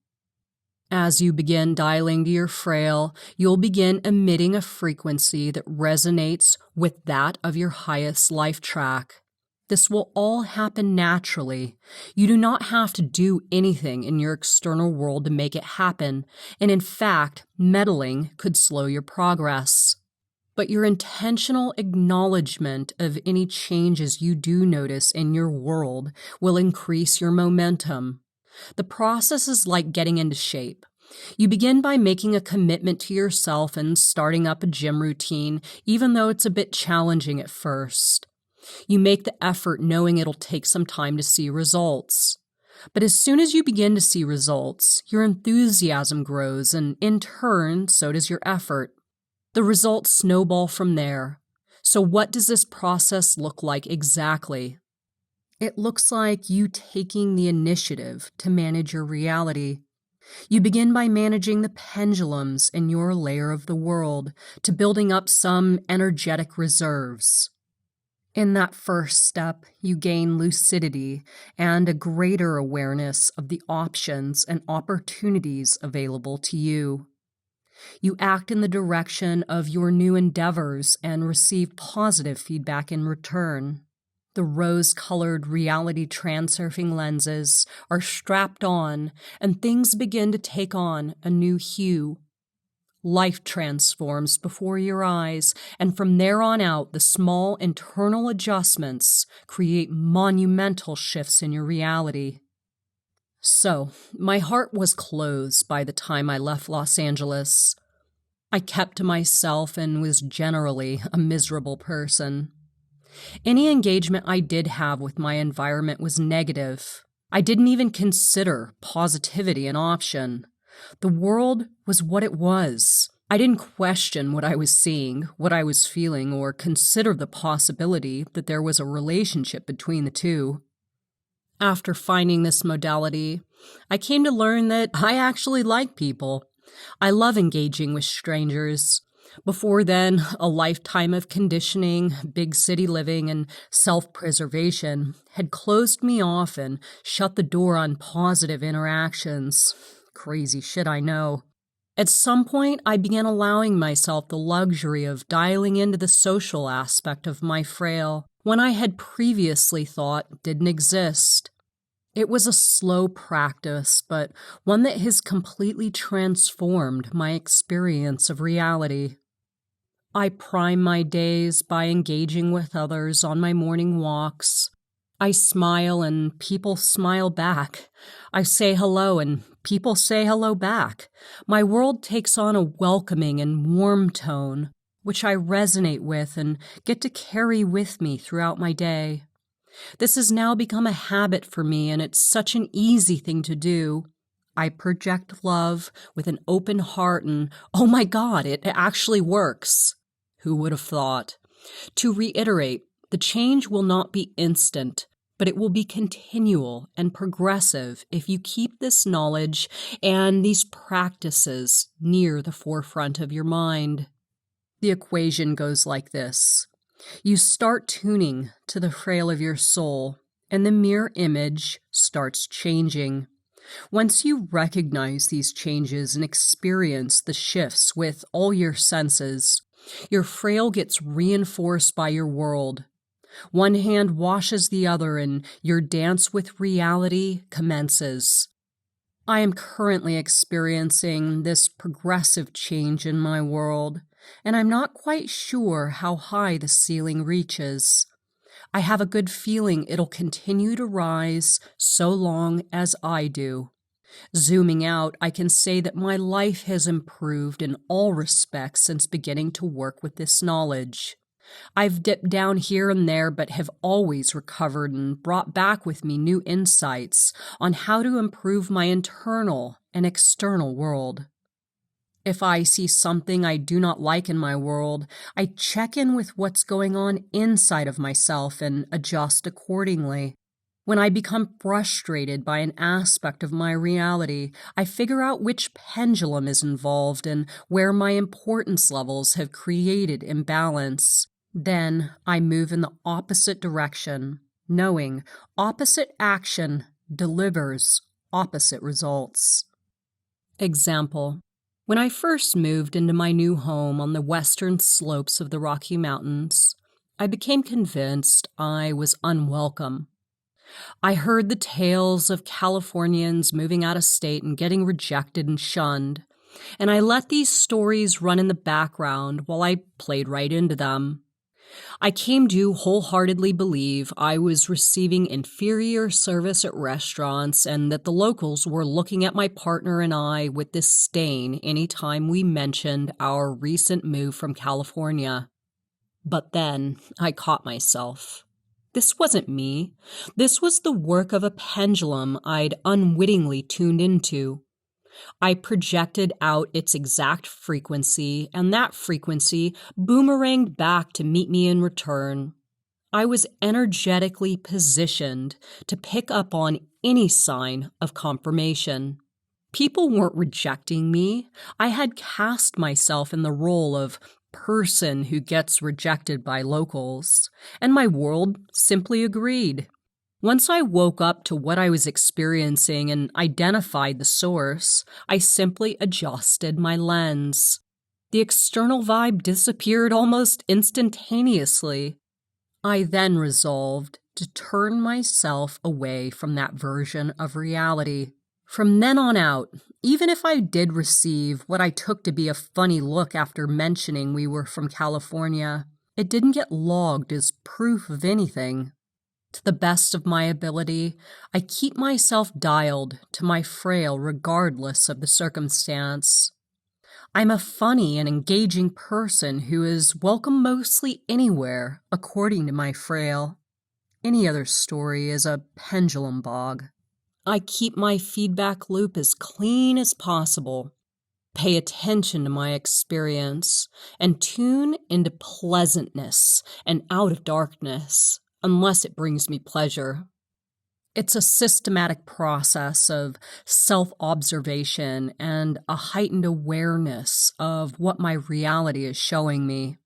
As you begin dialing to your frail, you'll begin emitting a frequency that resonates with that of your highest life track. This will all happen naturally. You do not have to do anything in your external world to make it happen, and in fact, meddling could slow your progress. But your intentional acknowledgement of any changes you do notice in your world will increase your momentum. The process is like getting into shape. You begin by making a commitment to yourself and starting up a gym routine, even though it's a bit challenging at first. You make the effort knowing it'll take some time to see results. But as soon as you begin to see results, your enthusiasm grows, and in turn, so does your effort. The results snowball from there. So what does this process look like exactly? It looks like you taking the initiative to manage your reality. You begin by managing the pendulums in your layer of the world, to building up some energetic reserves. In that first step, you gain lucidity and a greater awareness of the options and opportunities available to you. You act in the direction of your new endeavors and receive positive feedback in return. The rose-colored Reality Transurfing lenses are strapped on, and things begin to take on a new hue. Life transforms before your eyes, and from there on out, the small internal adjustments create monumental shifts in your reality. So, my heart was closed by the time I left Los Angeles. I kept to myself and was generally a miserable person. Any engagement I did have with my environment was negative. I didn't even consider positivity an option. The world was what it was. I didn't question what I was seeing, what I was feeling, or consider the possibility that there was a relationship between the two. After finding this modality, I came to learn that I actually like people. I love engaging with strangers. Before then, a lifetime of conditioning, big city living, and self-preservation had closed me off and shut the door on positive interactions. Crazy shit, I know. At some point, I began allowing myself the luxury of dialing into the social aspect of my frail, one I had previously thought didn't exist. It was a slow practice, but one that has completely transformed my experience of reality. I prime my days by engaging with others on my morning walks. I smile and people smile back. I say hello and people say hello back. My world takes on a welcoming and warm tone, which I resonate with and get to carry with me throughout my day. This has now become a habit for me, and it's such an easy thing to do. I project love with an open heart, and oh my God, it actually works. Who would have thought? To reiterate, The change will not be instant, but it will be continual and progressive if you keep this knowledge and these practices near the forefront of your mind. The equation goes like this. You start tuning to the frail of your soul, and the mirror image starts changing. Once you recognize these changes and experience the shifts with all your senses, your frail gets reinforced by your world. One hand washes the other, and your dance with reality commences. I am currently experiencing this progressive change in my world, and I'm not quite sure how high the ceiling reaches. I have a good feeling it'll continue to rise so long as I do. Zooming out, I can say that my life has improved in all respects since beginning to work with this knowledge. I've dipped down here and there, but have always recovered and brought back with me new insights on how to improve my internal and external world. If I see something I do not like in my world, I check in with what's going on inside of myself and adjust accordingly. When I become frustrated by an aspect of my reality, I figure out which pendulum is involved and where my importance levels have created imbalance. Then I move in the opposite direction, knowing opposite action delivers opposite results. Example. When I first moved into my new home on the western slopes of the Rocky Mountains, I became convinced I was unwelcome. I heard the tales of Californians moving out of state and getting rejected and shunned, and I let these stories run in the background while I played right into them. I came to wholeheartedly believe I was receiving inferior service at restaurants and that the locals were looking at my partner and I with disdain any time we mentioned our recent move from California. But then I caught myself. This wasn't me. This was the work of a pendulum I'd unwittingly tuned into. I projected out its exact frequency, and that frequency boomeranged back to meet me in return. I was energetically positioned to pick up on any sign of confirmation. People weren't rejecting me. I had cast myself in the role of person who gets rejected by locals, and my world simply agreed. Once I woke up to what I was experiencing and identified the source, I simply adjusted my lens. The external vibe disappeared almost instantaneously. I then resolved to turn myself away from that version of reality. From then on out, even if I did receive what I took to be a funny look after mentioning we were from California, it didn't get logged as proof of anything. To the best of my ability, I keep myself dialed to my frail regardless of the circumstance. I'm a funny and engaging person who is welcome mostly anywhere, according to my frail. Any other story is a pendulum bog. I keep my feedback loop as clean as possible, pay attention to my experience, and tune into pleasantness and out of darkness, unless it brings me pleasure. It's a systematic process of self-observation and a heightened awareness of what my reality is showing me.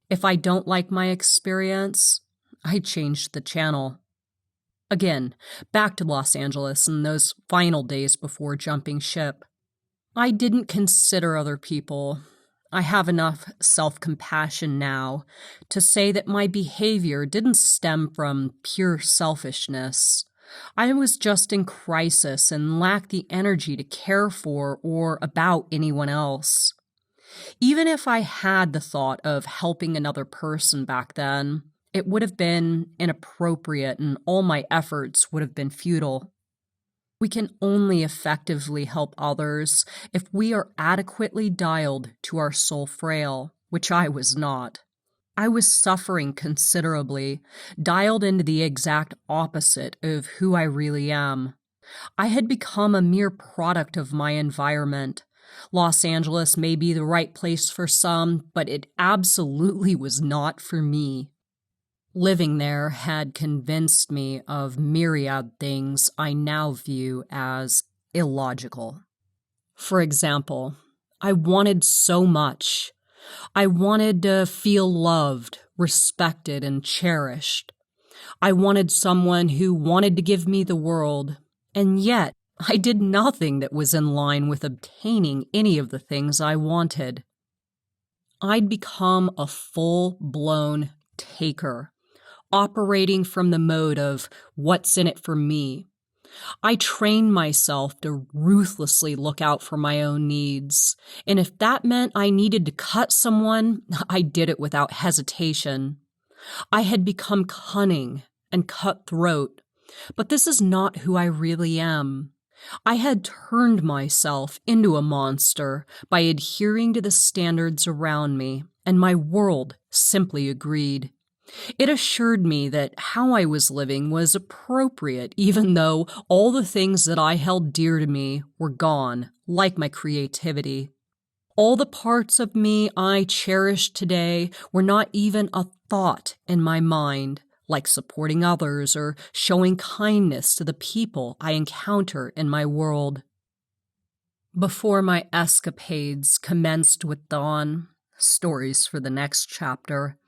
If I don't like my experience, I change the channel. Again, back to Los Angeles and those final days before jumping ship. I didn't consider other people. I have enough self-compassion now to say that my behavior didn't stem from pure selfishness. I was just in crisis and lacked the energy to care for or about anyone else. Even if I had the thought of helping another person back then, it would have been inappropriate and all my efforts would have been futile. We can only effectively help others if we are adequately dialed to our soul frail, which I was not. I was suffering considerably, dialed into the exact opposite of who I really am. I had become a mere product of my environment. Los Angeles may be the right place for some, but it absolutely was not for me. Living there had convinced me of myriad things I now view as illogical. For example, I wanted so much. I wanted to feel loved, respected, and cherished. I wanted someone who wanted to give me the world, and yet I did nothing that was in line with obtaining any of the things I wanted. I'd become a full-blown taker, operating from the mode of what's in it for me. I trained myself to ruthlessly look out for my own needs, and if that meant I needed to cut someone, I did it without hesitation. I had become cunning and cutthroat, but this is not who I really am. I had turned myself into a monster by adhering to the standards around me, and my world simply agreed. It assured me that how I was living was appropriate, even though all the things that I held dear to me were gone, like my creativity. All the parts of me I cherished today were not even a thought in my mind, like supporting others or showing kindness to the people I encounter in my world. Before my escapades commenced with dawn, stories for the next chapter,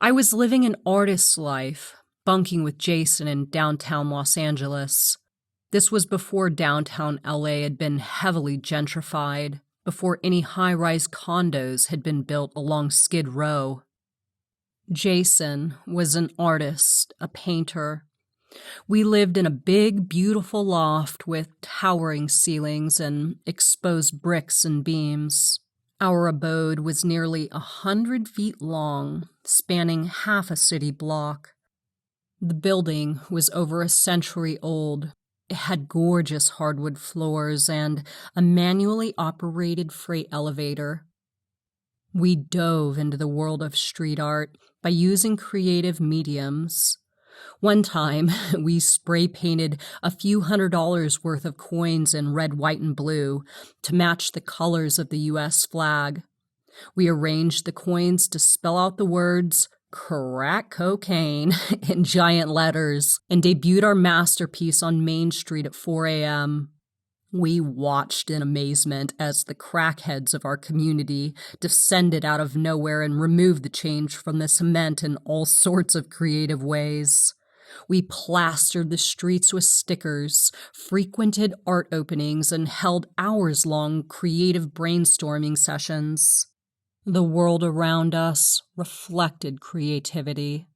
I was living an artist's life, bunking with Jason in downtown Los Angeles. This was before downtown LA had been heavily gentrified, before any high-rise condos had been built along Skid Row. Jason was an artist, a painter. We lived in a big, beautiful loft with towering ceilings and exposed bricks and beams. Our abode was nearly 100 feet long, spanning half a city block. The building was over a century old. It had gorgeous hardwood floors and a manually operated freight elevator. We dove into the world of street art by using creative mediums. One time, we spray-painted a few $100s worth of coins in red, white, and blue to match the colors of the U.S. flag. We arranged the coins to spell out the words, "crack cocaine," in giant letters, and debuted our masterpiece on Main Street at 4 a.m. We watched in amazement as the crackheads of our community descended out of nowhere and removed the change from the cement in all sorts of creative ways. We plastered the streets with stickers, frequented art openings, and held hours-long creative brainstorming sessions. The world around us reflected creativity.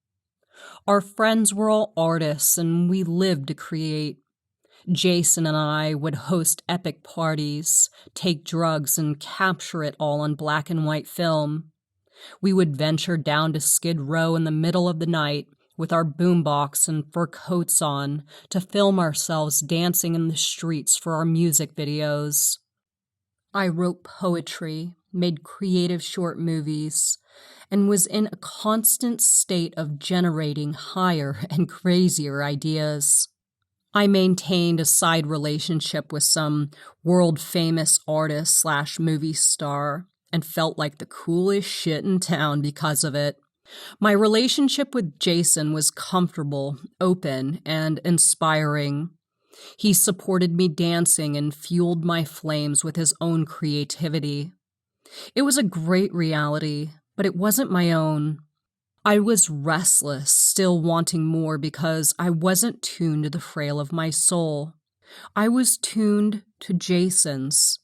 Our friends were all artists, and we lived to create. Jason and I would host epic parties, take drugs, and capture it all on black and white film. We would venture down to Skid Row in the middle of the night with our boombox and fur coats on to film ourselves dancing in the streets for our music videos. I wrote poetry, made creative short movies, and was in a constant state of generating higher and crazier ideas. I maintained a side relationship with some world-famous artist/movie star and felt like the coolest shit in town because of it. My relationship with Jason was comfortable, open, and inspiring. He supported me dancing and fueled my flames with his own creativity. It was a great reality, but it wasn't my own. I was restless, still wanting more because I wasn't tuned to the frail of my soul. I was tuned to Jason's.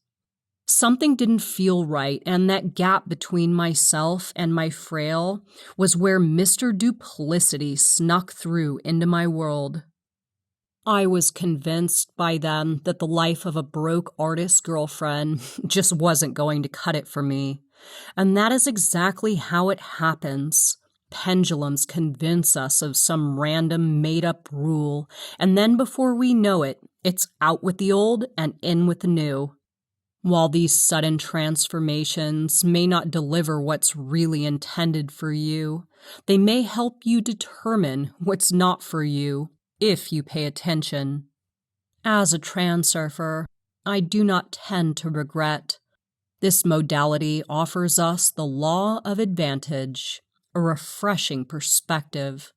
Something didn't feel right, and that gap between myself and my frail was where Mr. Duplicity snuck through into my world. I was convinced by then that the life of a broke artist girlfriend just wasn't going to cut it for me. And that is exactly how it happens. Pendulums convince us of some random made-up rule, and then before we know it, it's out with the old and in with the new. While these sudden transformations may not deliver what's really intended for you, they may help you determine what's not for you if you pay attention. As a transurfer, I do not tend to regret. This modality offers us the law of advantage, a refreshing perspective.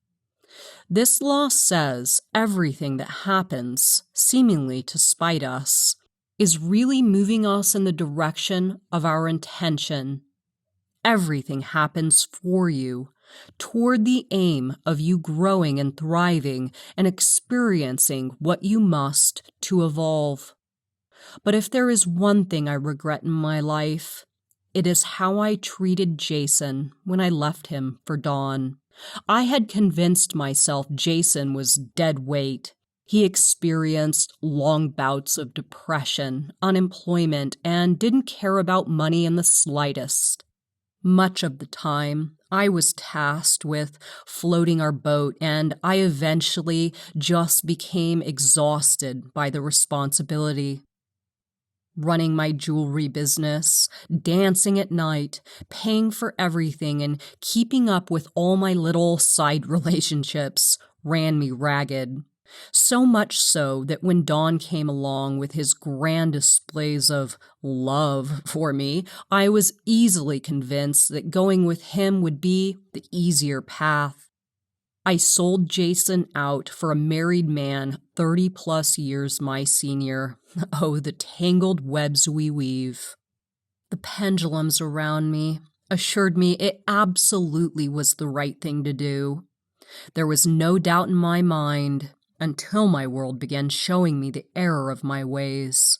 This law says everything that happens, seemingly to spite us, is really moving us in the direction of our intention. Everything happens for you, toward the aim of you growing and thriving and experiencing what you must to evolve. But if there is one thing I regret in my life, it is how I treated Jason when I left him for Dawn. I had convinced myself Jason was dead weight. He experienced long bouts of depression, unemployment, and didn't care about money in the slightest. Much of the time, I was tasked with floating our boat, and I eventually just became exhausted by the responsibility. Running my jewelry business, dancing at night, paying for everything, and keeping up with all my little side relationships ran me ragged. So much so that when Don came along with his grand displays of love for me, I was easily convinced that going with him would be the easier path. I sold Jason out for a married man 30 plus years my senior. Oh, the tangled webs we weave. The pendulums around me assured me it absolutely was the right thing to do. There was no doubt in my mind until my world began showing me the error of my ways.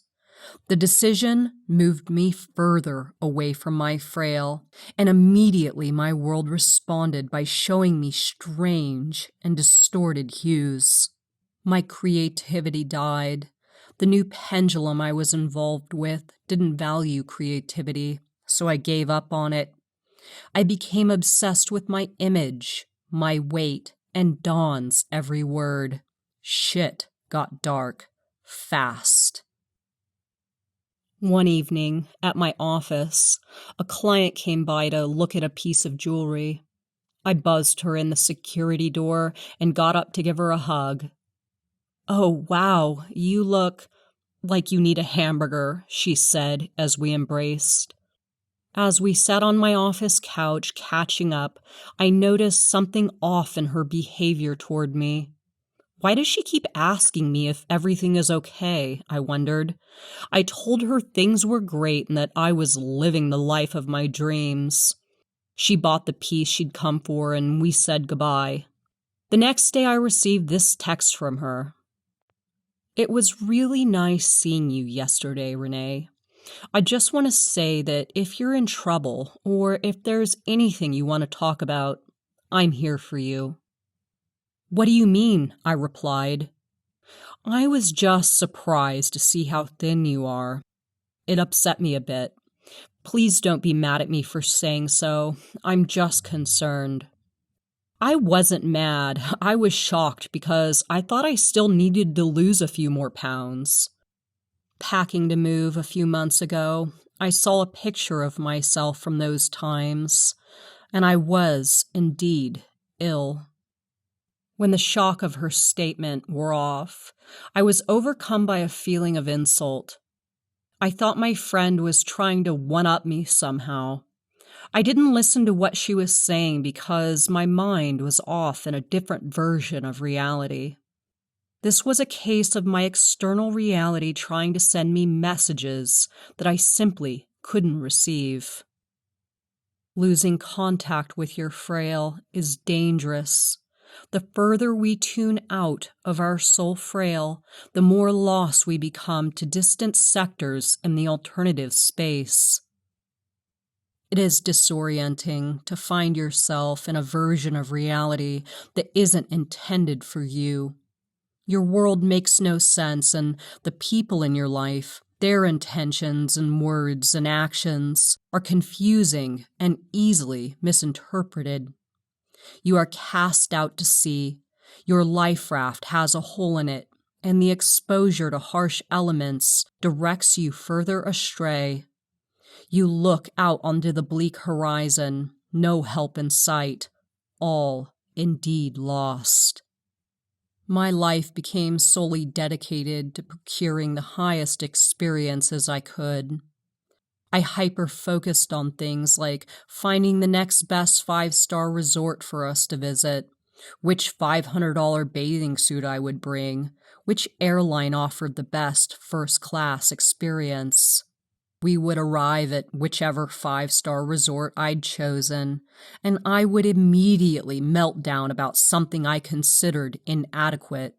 The decision moved me further away from my frail, and immediately my world responded by showing me strange and distorted hues. My creativity died. The new pendulum I was involved with didn't value creativity, so I gave up on it. I became obsessed with my image, my weight, and Dawn's every word. Shit got dark fast. One evening, at my office, a client came by to look at a piece of jewelry. I buzzed her in the security door and got up to give her a hug. "Oh, wow, you look like you need a hamburger," she said as we embraced. As we sat on my office couch catching up, I noticed something off in her behavior toward me. Why does she keep asking me if everything is okay? I wondered. I told her things were great and that I was living the life of my dreams. She bought the piece she'd come for and we said goodbye. The next day I received this text from her. "It was really nice seeing you yesterday, Renee. I just want to say that if you're in trouble or if there's anything you want to talk about, I'm here for you." "What do you mean?" I replied. "I was just surprised to see how thin you are. It upset me a bit. Please don't be mad at me for saying so. I'm just concerned." I wasn't mad. I was shocked because I thought I still needed to lose a few more pounds. Packing to move a few months ago, I saw a picture of myself from those times, and I was, indeed, ill. When the shock of her statement wore off, I was overcome by a feeling of insult. I thought my friend was trying to one-up me somehow. I didn't listen to what she was saying because my mind was off in a different version of reality. This was a case of my external reality trying to send me messages that I simply couldn't receive. Losing contact with your frail is dangerous. The further we tune out of our soul frail, the more lost we become to distant sectors in the alternative space. It is disorienting to find yourself in a version of reality that isn't intended for you. Your world makes no sense, and the people in your life, their intentions and words and actions, are confusing and easily misinterpreted. You are cast out to sea. Your life raft has a hole in it, and the exposure to harsh elements directs you further astray. You look out onto the bleak horizon, no help in sight, all indeed lost. My life became solely dedicated to procuring the highest experiences I could. I hyper-focused on things like finding the next best 5-star resort for us to visit, which $500 bathing suit I would bring, which airline offered the best first-class experience. We would arrive at whichever 5-star resort I'd chosen, and I would immediately melt down about something I considered inadequate.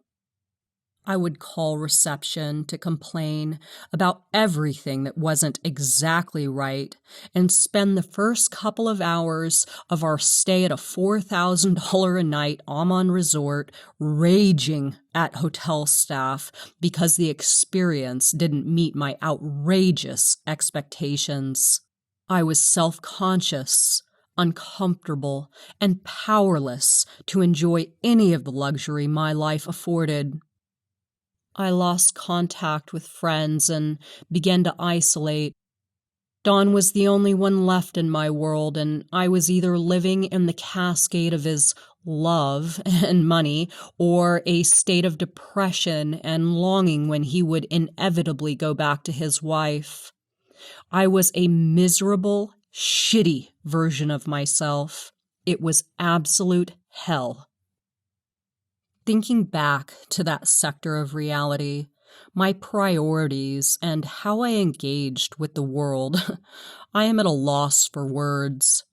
I would call reception to complain about everything that wasn't exactly right and spend the first couple of hours of our stay at a $4,000 a night Aman resort raging at hotel staff because the experience didn't meet my outrageous expectations. I was self-conscious, uncomfortable, and powerless to enjoy any of the luxury my life afforded. I lost contact with friends and began to isolate. Don was the only one left in my world, and I was either living in the cascade of his love and money or a state of depression and longing when he would inevitably go back to his wife. I was a miserable, shitty version of myself. It was absolute hell. Thinking back to that sector of reality, my priorities, and how I engaged with the world, I am at a loss for words.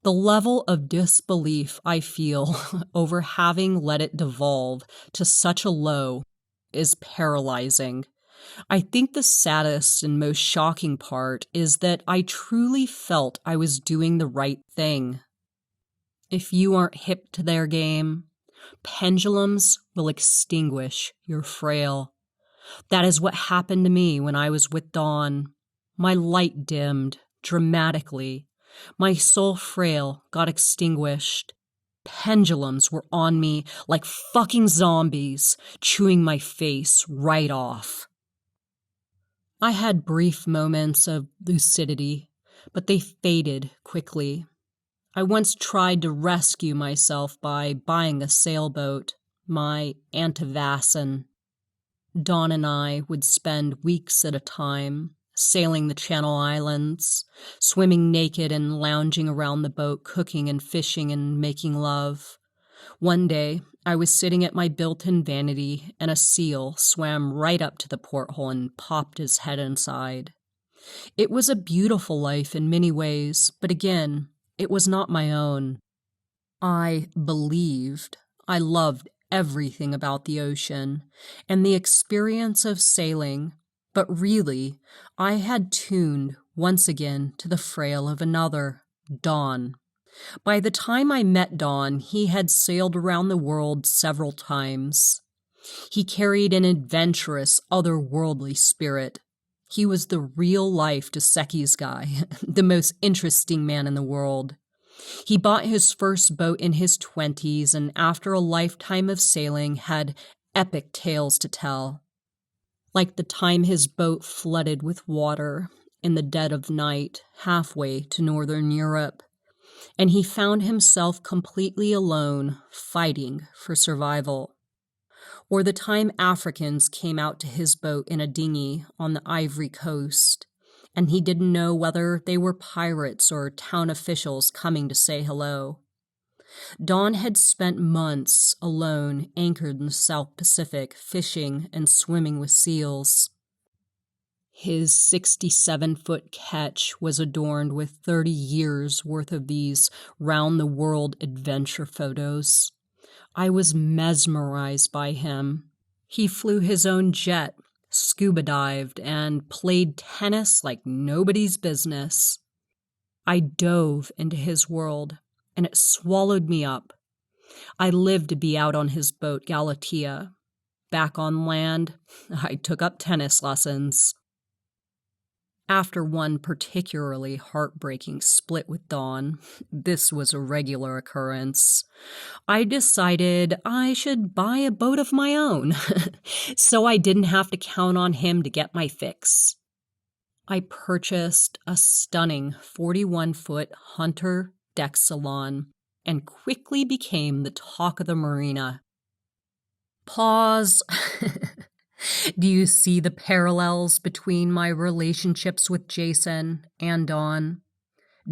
The level of disbelief I feel over having let it devolve to such a low is paralyzing. I think the saddest and most shocking part is that I truly felt I was doing the right thing. If you aren't hip to their game, pendulums will extinguish your frail. That is what happened to me when I was with Dawn. My light dimmed dramatically. My soul frail got extinguished. Pendulums were on me like fucking zombies, chewing my face right off. I had brief moments of lucidity, but they faded quickly. I once tried to rescue myself by buying a sailboat, my Antevassan. Dawn and I would spend weeks at a time sailing the Channel Islands, swimming naked and lounging around the boat, cooking and fishing and making love. One day, I was sitting at my built-in vanity, and a seal swam right up to the porthole and popped his head inside. It was a beautiful life in many ways, but again, it was not my own. I believed I loved everything about the ocean and the experience of sailing, but really, I had tuned once again to the frail of another, Don. By the time I met Don, he had sailed around the world several times. He carried an adventurous, otherworldly spirit. He was the real-life Dos Equis guy, the most interesting man in the world. He bought his first boat in his 20s and after a lifetime of sailing had epic tales to tell. Like the time his boat flooded with water in the dead of night halfway to northern Europe, and he found himself completely alone fighting for survival. Or the time Africans came out to his boat in a dinghy on the Ivory Coast, and he didn't know whether they were pirates or town officials coming to say hello. Don had spent months alone anchored in the South Pacific, fishing and swimming with seals. His 67-foot ketch was adorned with 30 years' worth of these round-the-world adventure photos. I was mesmerized by him. He flew his own jet, scuba dived, and played tennis like nobody's business. I dove into his world, and it swallowed me up. I lived to be out on his boat, Galatea. Back on land, I took up tennis lessons. After one particularly heartbreaking split with Dawn, this was a regular occurrence, I decided I should buy a boat of my own, so I didn't have to count on him to get my fix. I purchased a stunning 41-foot Hunter deck salon and quickly became the talk of the marina. Pause. Do you see the parallels between my relationships with Jason and Dawn?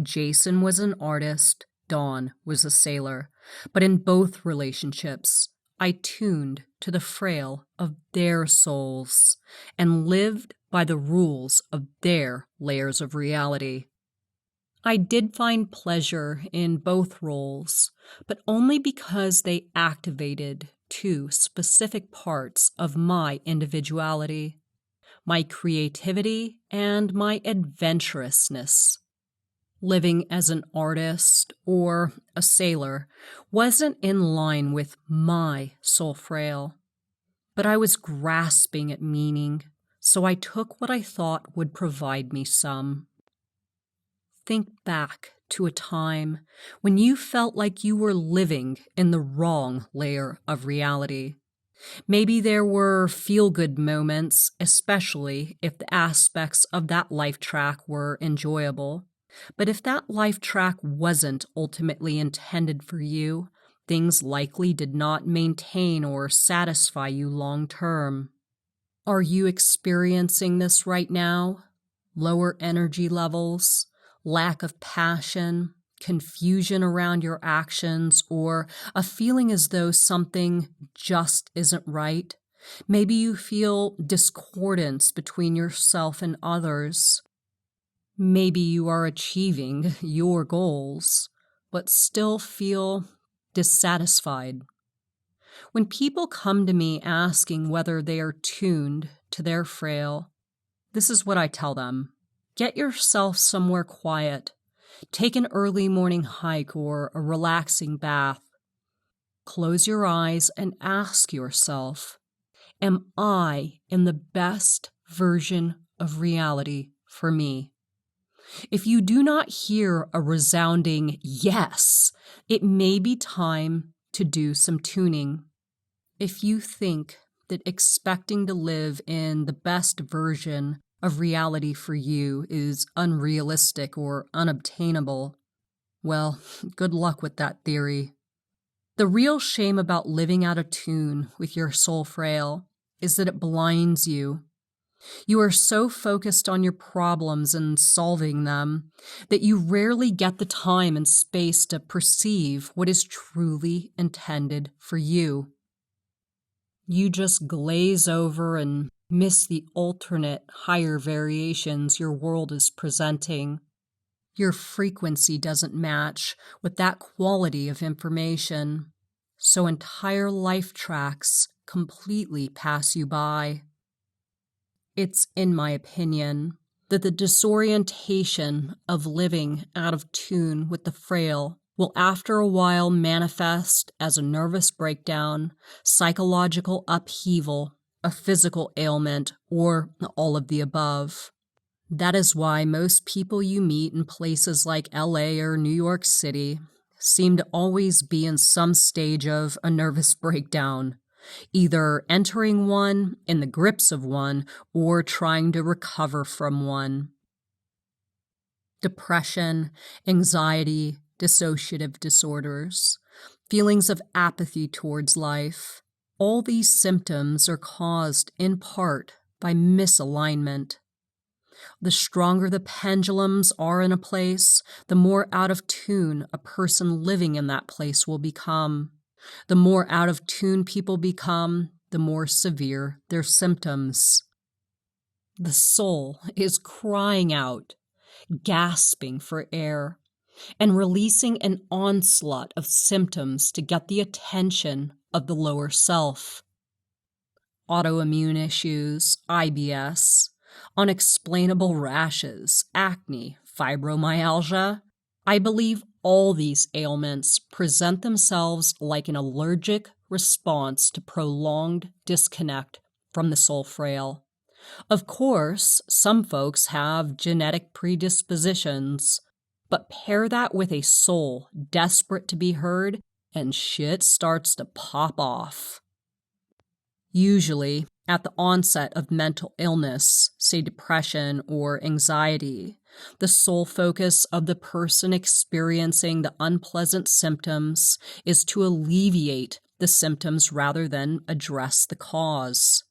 Jason was an artist, Dawn was a sailor, but in both relationships, I tuned to the frail of their souls and lived by the rules of their layers of reality. I did find pleasure in both roles, but only because they activated two specific parts of my individuality: my creativity and my adventurousness. Living as an artist or a sailor wasn't in line with my soul frail, but I was grasping at meaning, so I took what I thought would provide me some. Think back to a time when you felt like you were living in the wrong layer of reality. Maybe there were feel-good moments, especially if the aspects of that life track were enjoyable. But if that life track wasn't ultimately intended for you, things likely did not maintain or satisfy you long-term. Are you experiencing this right now? Lower energy levels, lack of passion, confusion around your actions, or a feeling as though something just isn't right? Maybe you feel discordance between yourself and others. Maybe you are achieving your goals, but still feel dissatisfied. When people come to me asking whether they are tuned to their frail, this is what I tell them. Get yourself somewhere quiet. Take an early morning hike or a relaxing bath. Close your eyes and ask yourself, am I in the best version of reality for me? If you do not hear a resounding yes, it may be time to do some tuning. If you think that expecting to live in the best version of reality for you is unrealistic or unobtainable, well, good luck with that theory. The real shame about living out of tune with your soul frail is that it blinds you. You are so focused on your problems and solving them that you rarely get the time and space to perceive what is truly intended for you. You just glaze over and miss the alternate higher variations your world is presenting. Your frequency doesn't match with that quality of information, so entire life tracks completely pass you by. It's, in my opinion, that the disorientation of living out of tune with the frail will after a while manifest as a nervous breakdown, psychological upheaval, a physical ailment, or all of the above. That is why most people you meet in places like LA or New York City seem to always be in some stage of a nervous breakdown, either entering one, in the grips of one, or trying to recover from one. Depression, anxiety, dissociative disorders, feelings of apathy towards life, all these symptoms are caused in part by misalignment. The stronger the pendulums are in a place, the more out of tune a person living in that place will become. The more out of tune people become, the more severe their symptoms. The soul is crying out, gasping for air, and releasing an onslaught of symptoms to get the attention of the lower self. Autoimmune issues, IBS, unexplainable rashes, acne, fibromyalgia. I believe all these ailments present themselves like an allergic response to prolonged disconnect from the soul frail. Of course, some folks have genetic predispositions, but pair that with a soul desperate to be heard, and shit starts to pop off. Usually, at the onset of mental illness, say depression or anxiety, the sole focus of the person experiencing the unpleasant symptoms is to alleviate the symptoms rather than address the cause.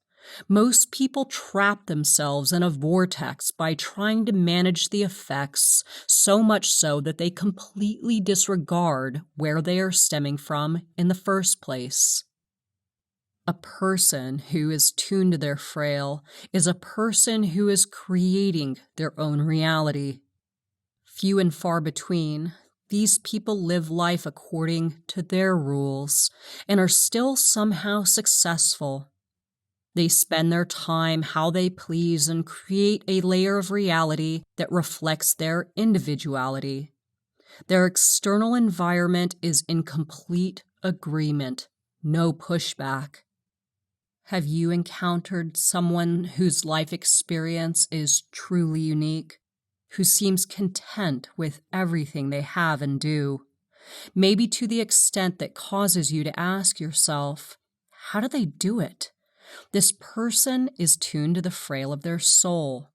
Most people trap themselves in a vortex by trying to manage the effects, so much so that they completely disregard where they are stemming from in the first place. A person who is tuned to their frail is a person who is creating their own reality. Few and far between, these people live life according to their rules and are still somehow successful. They spend their time how they please and create a layer of reality that reflects their individuality. Their external environment is in complete agreement, no pushback. Have you encountered someone whose life experience is truly unique, who seems content with everything they have and do, maybe to the extent that causes you to ask yourself, how do they do it? This person is tuned to the frail of their soul.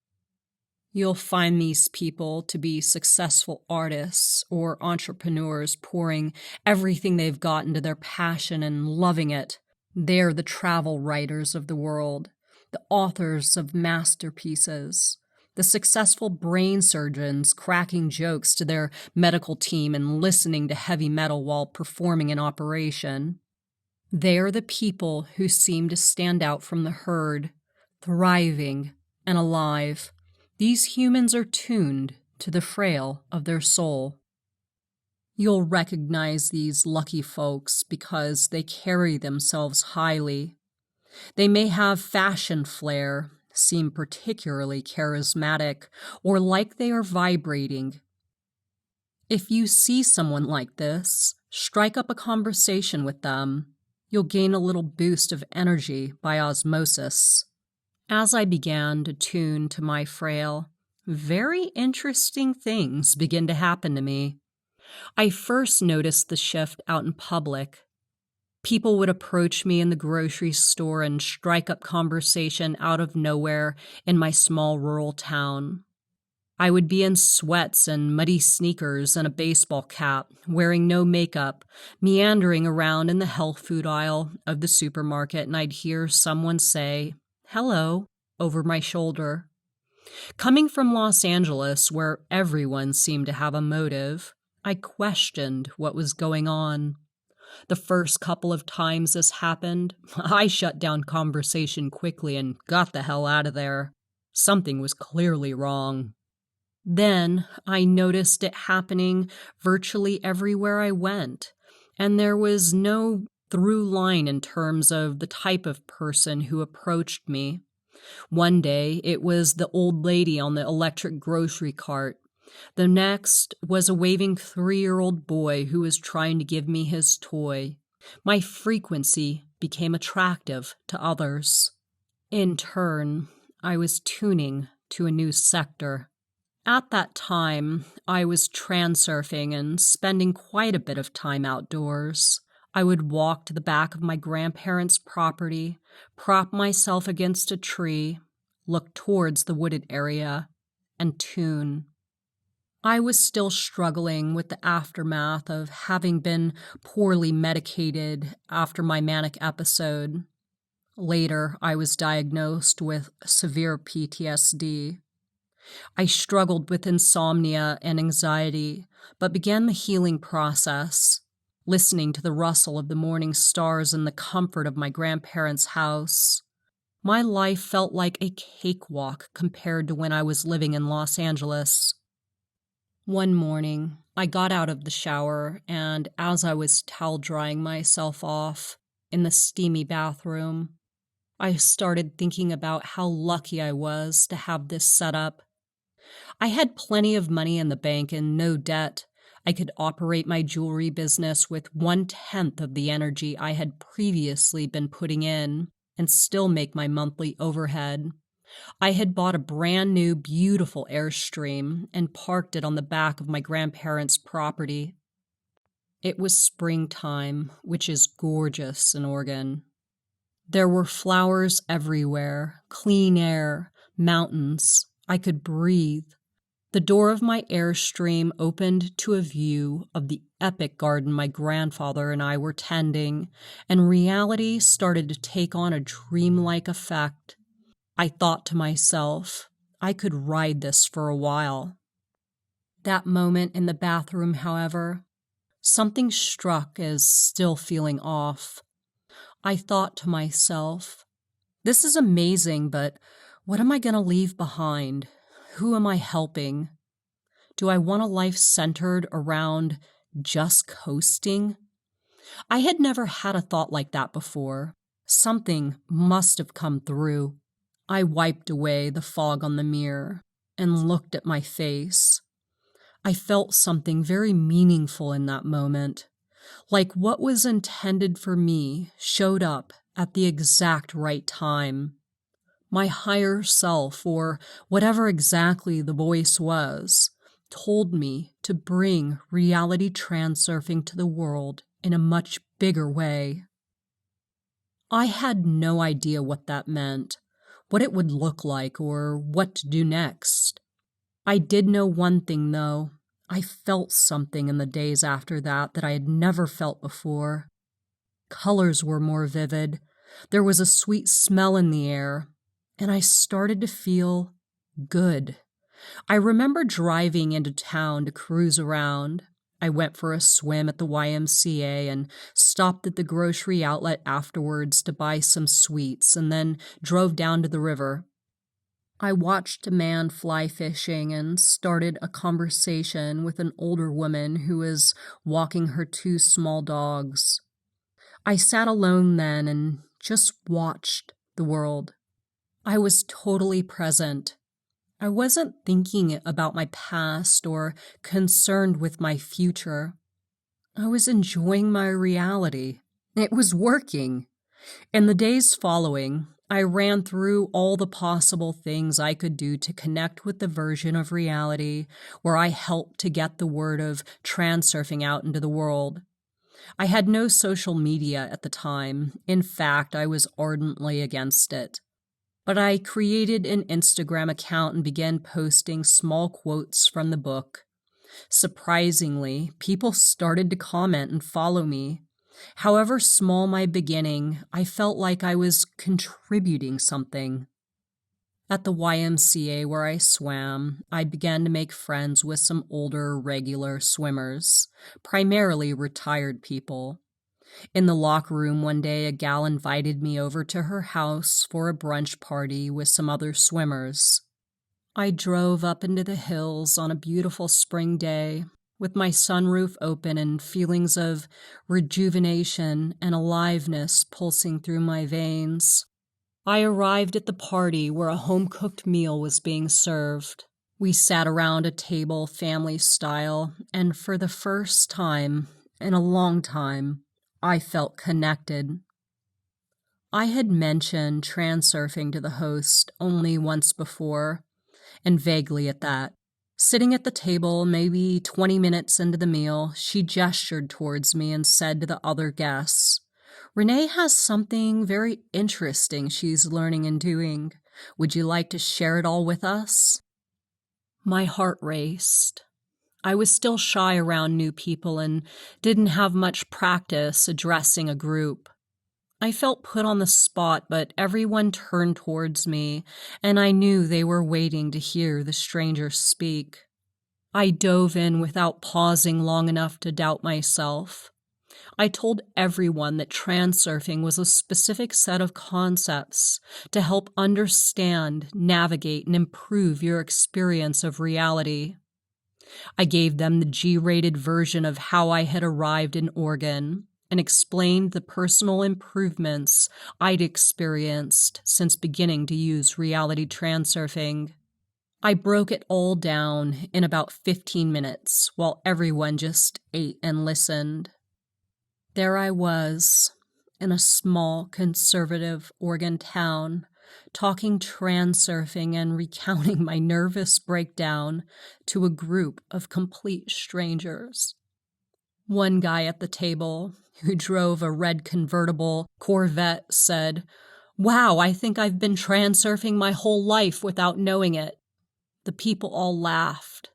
You'll find these people to be successful artists or entrepreneurs pouring everything they've got into their passion and loving it. They're the travel writers of the world, the authors of masterpieces, the successful brain surgeons cracking jokes to their medical team and listening to heavy metal while performing an operation. They're the people who seem to stand out from the herd, thriving and alive. These humans are tuned to the frail of their soul. You'll recognize these lucky folks because they carry themselves highly. They may have fashion flair, seem particularly charismatic, or like they are vibrating. If you see someone like this, strike up a conversation with them. You'll gain a little boost of energy by osmosis. As I began to tune to my frail, very interesting things began to happen to me. I first noticed the shift out in public. People would approach me in the grocery store and strike up conversation out of nowhere in my small rural town. I would be in sweats and muddy sneakers and a baseball cap, wearing no makeup, meandering around in the health food aisle of the supermarket, and I'd hear someone say, "Hello," over my shoulder. Coming from Los Angeles, where everyone seemed to have a motive, I questioned what was going on. The first couple of times this happened, I shut down conversation quickly and got the hell out of there. Something was clearly wrong. Then I noticed it happening virtually everywhere I went, and there was no through line in terms of the type of person who approached me. One day it was the old lady on the electric grocery cart. The next was a waving 3-year-old boy who was trying to give me his toy. My frequency became attractive to others. In turn, I was tuning to a new sector. At that time, I was transurfing and spending quite a bit of time outdoors. I would walk to the back of my grandparents' property, prop myself against a tree, look towards the wooded area, and tune. I was still struggling with the aftermath of having been poorly medicated after my manic episode. Later, I was diagnosed with severe PTSD. I struggled with insomnia and anxiety, but began the healing process, listening to the rustle of the morning stars in the comfort of my grandparents' house. My life felt like a cakewalk compared to when I was living in Los Angeles. One morning, I got out of the shower, and as I was towel drying myself off in the steamy bathroom, I started thinking about how lucky I was to have this set up. I had plenty of money in the bank and no debt. I could operate my jewelry business with 1/10 of the energy I had previously been putting in and still make my monthly overhead. I had bought a brand new, beautiful Airstream and parked it on the back of my grandparents' property. It was springtime, which is gorgeous in Oregon. There were flowers everywhere, clean air, mountains. I could breathe. The door of my Airstream opened to a view of the epic garden my grandfather and I were tending, and reality started to take on a dreamlike effect. I thought to myself, I could ride this for a while. That moment in the bathroom, however, something struck as still feeling off. I thought to myself, this is amazing, but what am I going to leave behind? Who am I helping? Do I want a life centered around just coasting? I had never had a thought like that before. Something must have come through. I wiped away the fog on the mirror and looked at my face. I felt something very meaningful in that moment, like what was intended for me showed up at the exact right time. My higher self, or whatever exactly the voice was, told me to bring reality transurfing to the world in a much bigger way. I had no idea what that meant, what it would look like, or what to do next. I did know one thing, though. I felt something in the days after that I had never felt before. Colors were more vivid. There was a sweet smell in the air, and I started to feel good. I remember driving into town to cruise around. I went for a swim at the YMCA and stopped at the grocery outlet afterwards to buy some sweets and then drove down to the river. I watched a man fly fishing and started a conversation with an older woman who was walking her 2 small dogs. I sat alone then and just watched the world. I was totally present. I wasn't thinking about my past or concerned with my future. I was enjoying my reality. It was working. In the days following, I ran through all the possible things I could do to connect with the version of reality where I helped to get the word of transurfing out into the world. I had no social media at the time. In fact, I was ardently against it. But I created an Instagram account and began posting small quotes from the book. Surprisingly, people started to comment and follow me. However small my beginning, I felt like I was contributing something. At the YMCA where I swam, I began to make friends with some older, regular swimmers, primarily retired people. In the locker room one day, a gal invited me over to her house for a brunch party with some other swimmers. I drove up into the hills on a beautiful spring day, with my sunroof open and feelings of rejuvenation and aliveness pulsing through my veins. I arrived at the party where a home-cooked meal was being served. We sat around a table family style, and for the first time in a long time, I felt connected. I had mentioned transurfing to the host only once before, and vaguely at that. Sitting at the table, maybe 20 minutes into the meal, she gestured towards me and said to the other guests, "Renee has something very interesting she's learning and doing. Would you like to share it all with us?" My heart raced. I was still shy around new people and didn't have much practice addressing a group. I felt put on the spot, but everyone turned towards me, and I knew they were waiting to hear the stranger speak. I dove in without pausing long enough to doubt myself. I told everyone that transurfing was a specific set of concepts to help understand, navigate, and improve your experience of reality. I gave them the G-rated version of how I had arrived in Oregon and explained the personal improvements I'd experienced since beginning to use reality transurfing. I broke it all down in about 15 minutes while everyone just ate and listened. There I was, in a small, conservative Oregon town, talking transurfing and recounting my nervous breakdown to a group of complete strangers. One guy at the table, who drove a red convertible Corvette, said, "Wow, I think I've been transurfing my whole life without knowing it." The people all laughed,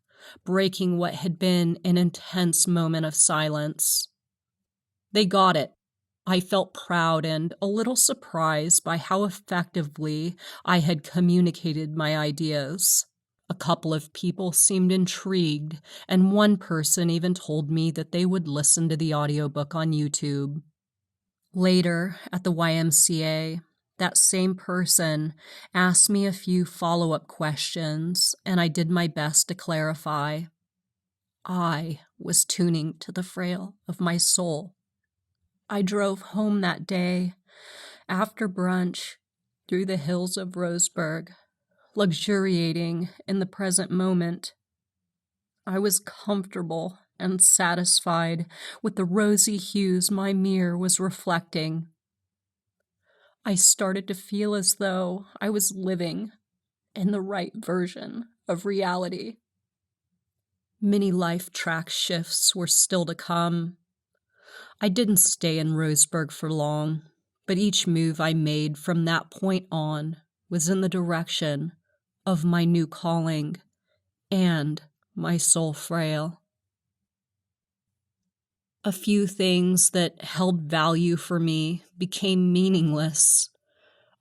breaking what had been an intense moment of silence. They got it. I felt proud and a little surprised by how effectively I had communicated my ideas. A couple of people seemed intrigued, and one person even told me that they would listen to the audiobook on YouTube. Later, at the YMCA, that same person asked me a few follow-up questions, and I did my best to clarify. I was tuning to the frail of my soul. I drove home that day, after brunch, through the hills of Roseburg, luxuriating in the present moment. I was comfortable and satisfied with the rosy hues my mirror was reflecting. I started to feel as though I was living in the right version of reality. Many life track shifts were still to come. I didn't stay in Roseburg for long, but each move I made from that point on was in the direction of my new calling and my soul frail. A few things that held value for me became meaningless.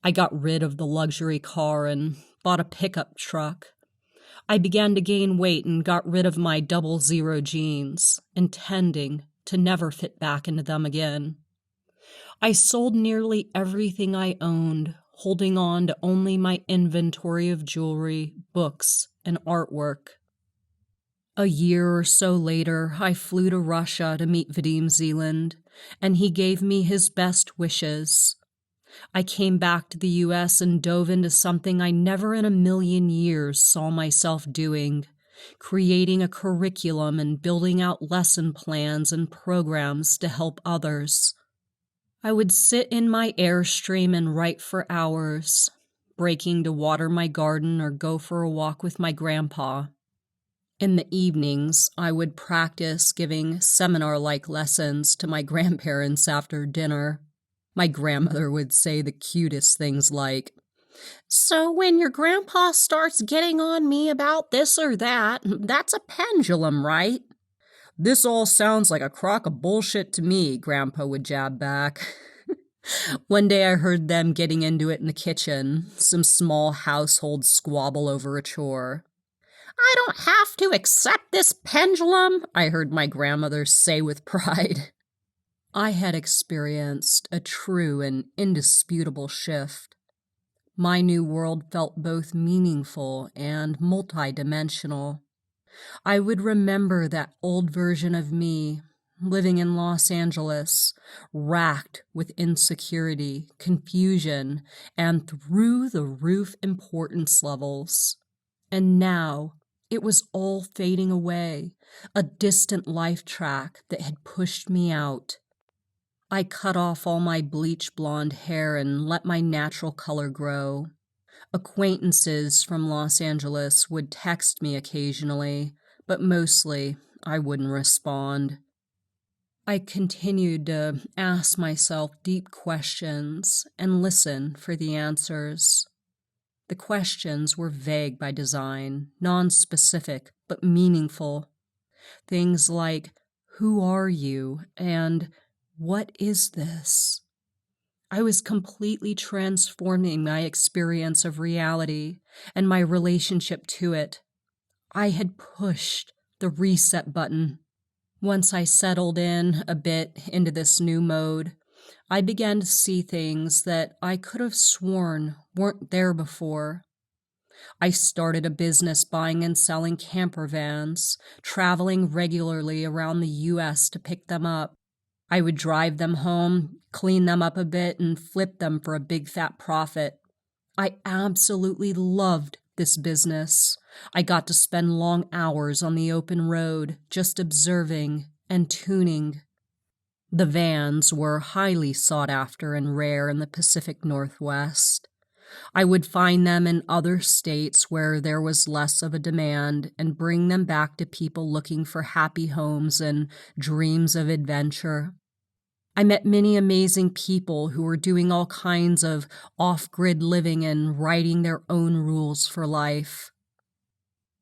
I got rid of the luxury car and bought a pickup truck. I began to gain weight and got rid of my 00 jeans, intending to never fit back into them again. I sold nearly everything I owned, holding on to only my inventory of jewelry, books, and artwork. A year or so later, I flew to Russia to meet Vadim Zeland, and he gave me his best wishes. I came back to the U.S. and dove into something I never in a million years saw myself doing, creating a curriculum and building out lesson plans and programs to help others. I would sit in my Airstream and write for hours, breaking to water my garden or go for a walk with my grandpa. In the evenings, I would practice giving seminar-like lessons to my grandparents after dinner. My grandmother would say the cutest things like, "So when your grandpa starts getting on me about this or that, that's a pendulum, right?" "This all sounds like a crock of bullshit to me," Grandpa would jab back. One day I heard them getting into it in the kitchen, some small household squabble over a chore. "I don't have to accept this pendulum," I heard my grandmother say with pride. I had experienced a true and indisputable shift. My new world felt both meaningful and multidimensional. I would remember that old version of me, living in Los Angeles, racked with insecurity, confusion, and through-the-roof importance levels. And now, it was all fading away, a distant life track that had pushed me out. I cut off all my bleach blonde hair and let my natural color grow. Acquaintances from Los Angeles would text me occasionally, but mostly I wouldn't respond. I continued to ask myself deep questions and listen for the answers. The questions were vague by design, non-specific, but meaningful. Things like, "Who are you?" and "What is this?" I was completely transforming my experience of reality and my relationship to it. I had pushed the reset button. Once I settled in a bit into this new mode, I began to see things that I could have sworn weren't there before. I started a business buying and selling camper vans, traveling regularly around the U.S. to pick them up. I would drive them home, clean them up a bit, and flip them for a big fat profit. I absolutely loved this business. I got to spend long hours on the open road, just observing and tuning. The vans were highly sought after and rare in the Pacific Northwest. I would find them in other states where there was less of a demand and bring them back to people looking for happy homes and dreams of adventure. I met many amazing people who were doing all kinds of off-grid living and writing their own rules for life.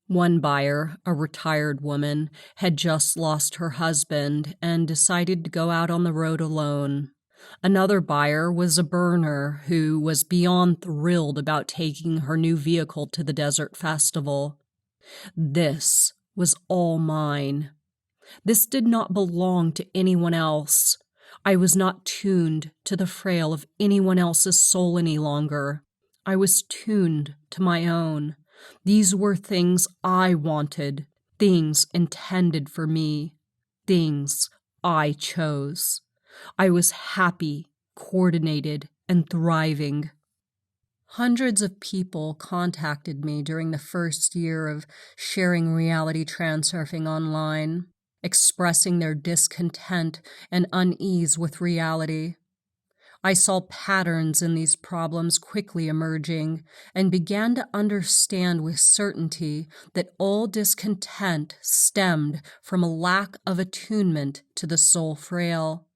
One buyer, a retired woman, had just lost her husband and decided to go out on the road alone. Another buyer was a burner who was beyond thrilled about taking her new vehicle to the desert festival. This was all mine. This did not belong to anyone else. I was not tuned to the frail of anyone else's soul any longer. I was tuned to my own. These were things I wanted, things intended for me, things I chose. I was happy, coordinated, and thriving. Hundreds of people contacted me during the first year of sharing reality transurfing online, expressing their discontent and unease with reality. I saw patterns in these problems quickly emerging and began to understand with certainty that all discontent stemmed from a lack of attunement to the soul frail.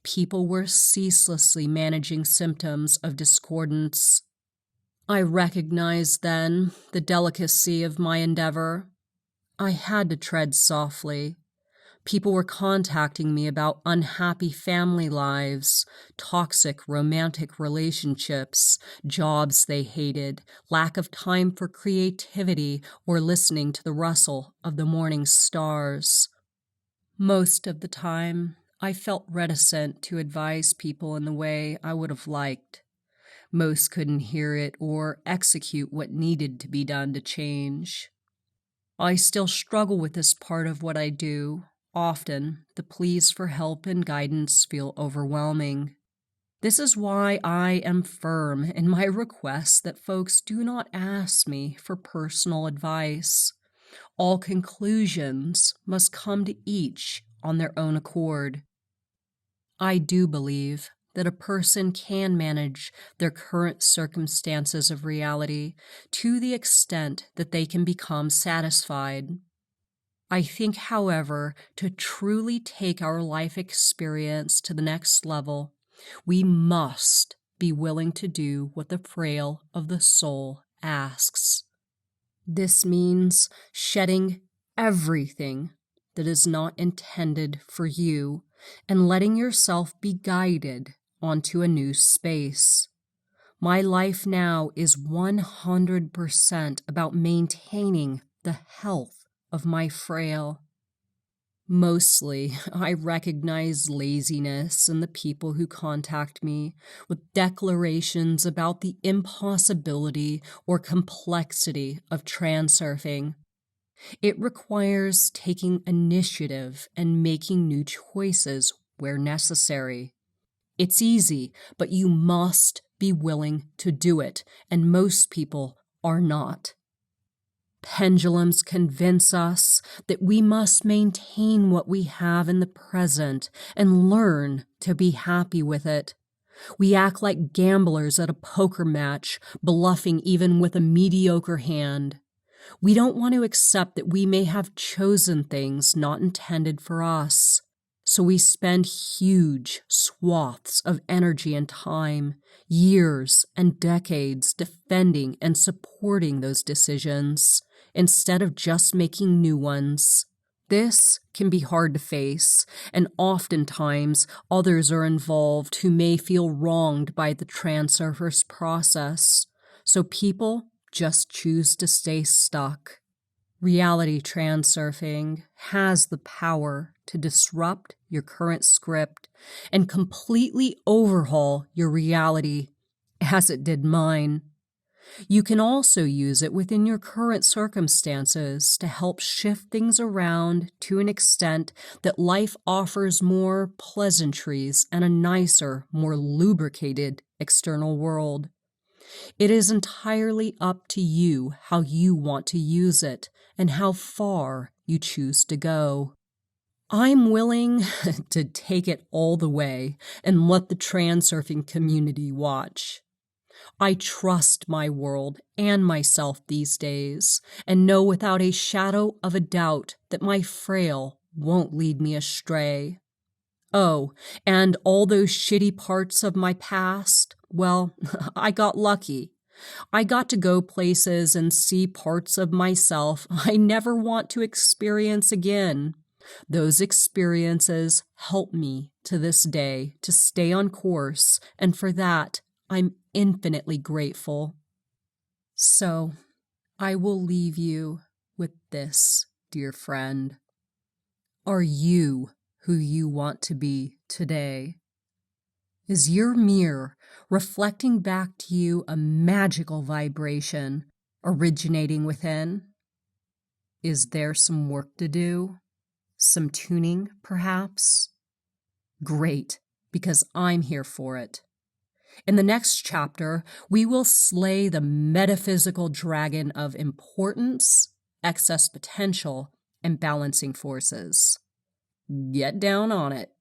People were ceaselessly managing symptoms of discordance. I recognized then the delicacy of my endeavor. I had to tread softly. People were contacting me about unhappy family lives, toxic romantic relationships, jobs they hated, lack of time for creativity, or listening to the rustle of the morning stars. Most of the time, I felt reticent to advise people in the way I would have liked. Most couldn't hear it or execute what needed to be done to change. I still struggle with this part of what I do. Often, the pleas for help and guidance feel overwhelming. This is why I am firm in my request that folks do not ask me for personal advice. All conclusions must come to each on their own accord. I do believe that a person can manage their current circumstances of reality to the extent that they can become satisfied. I think, however, to truly take our life experience to the next level, we must be willing to do what the frail of the soul asks. This means shedding everything that is not intended for you and letting yourself be guided onto a new space. My life now is 100% about maintaining the health of my frail. Mostly, I recognize laziness in the people who contact me with declarations about the impossibility or complexity of transurfing. It requires taking initiative and making new choices where necessary. It's easy, but you must be willing to do it, and most people are not. Pendulums convince us that we must maintain what we have in the present and learn to be happy with it. We act like gamblers at a poker match, bluffing even with a mediocre hand. We don't want to accept that we may have chosen things not intended for us. So we spend huge swaths of energy and time, years and decades defending and supporting those decisions, instead of just making new ones. This can be hard to face, and oftentimes others are involved who may feel wronged by the transurfer's process. So people just choose to stay stuck. Reality transurfing has the power to disrupt your current script and completely overhaul your reality, as it did mine. You can also use it within your current circumstances to help shift things around to an extent that life offers more pleasantries and a nicer, more lubricated external world. It is entirely up to you how you want to use it and how far you choose to go. I'm willing to take it all the way and let the transurfing community watch. I trust my world and myself these days and know without a shadow of a doubt that my frail won't lead me astray. Oh, and all those shitty parts of my past, well, I got lucky. I got to go places and see parts of myself I never want to experience again. Those experiences help me to this day to stay on course, and for that, I'm infinitely grateful. So, I will leave you with this, dear friend. Are you who you want to be today? Is your mirror reflecting back to you a magical vibration originating within? Is there some work to do? Some tuning, perhaps? Great, because I'm here for it. In the next chapter, we will slay the metaphysical dragon of importance, excess potential, and balancing forces. Get down on it.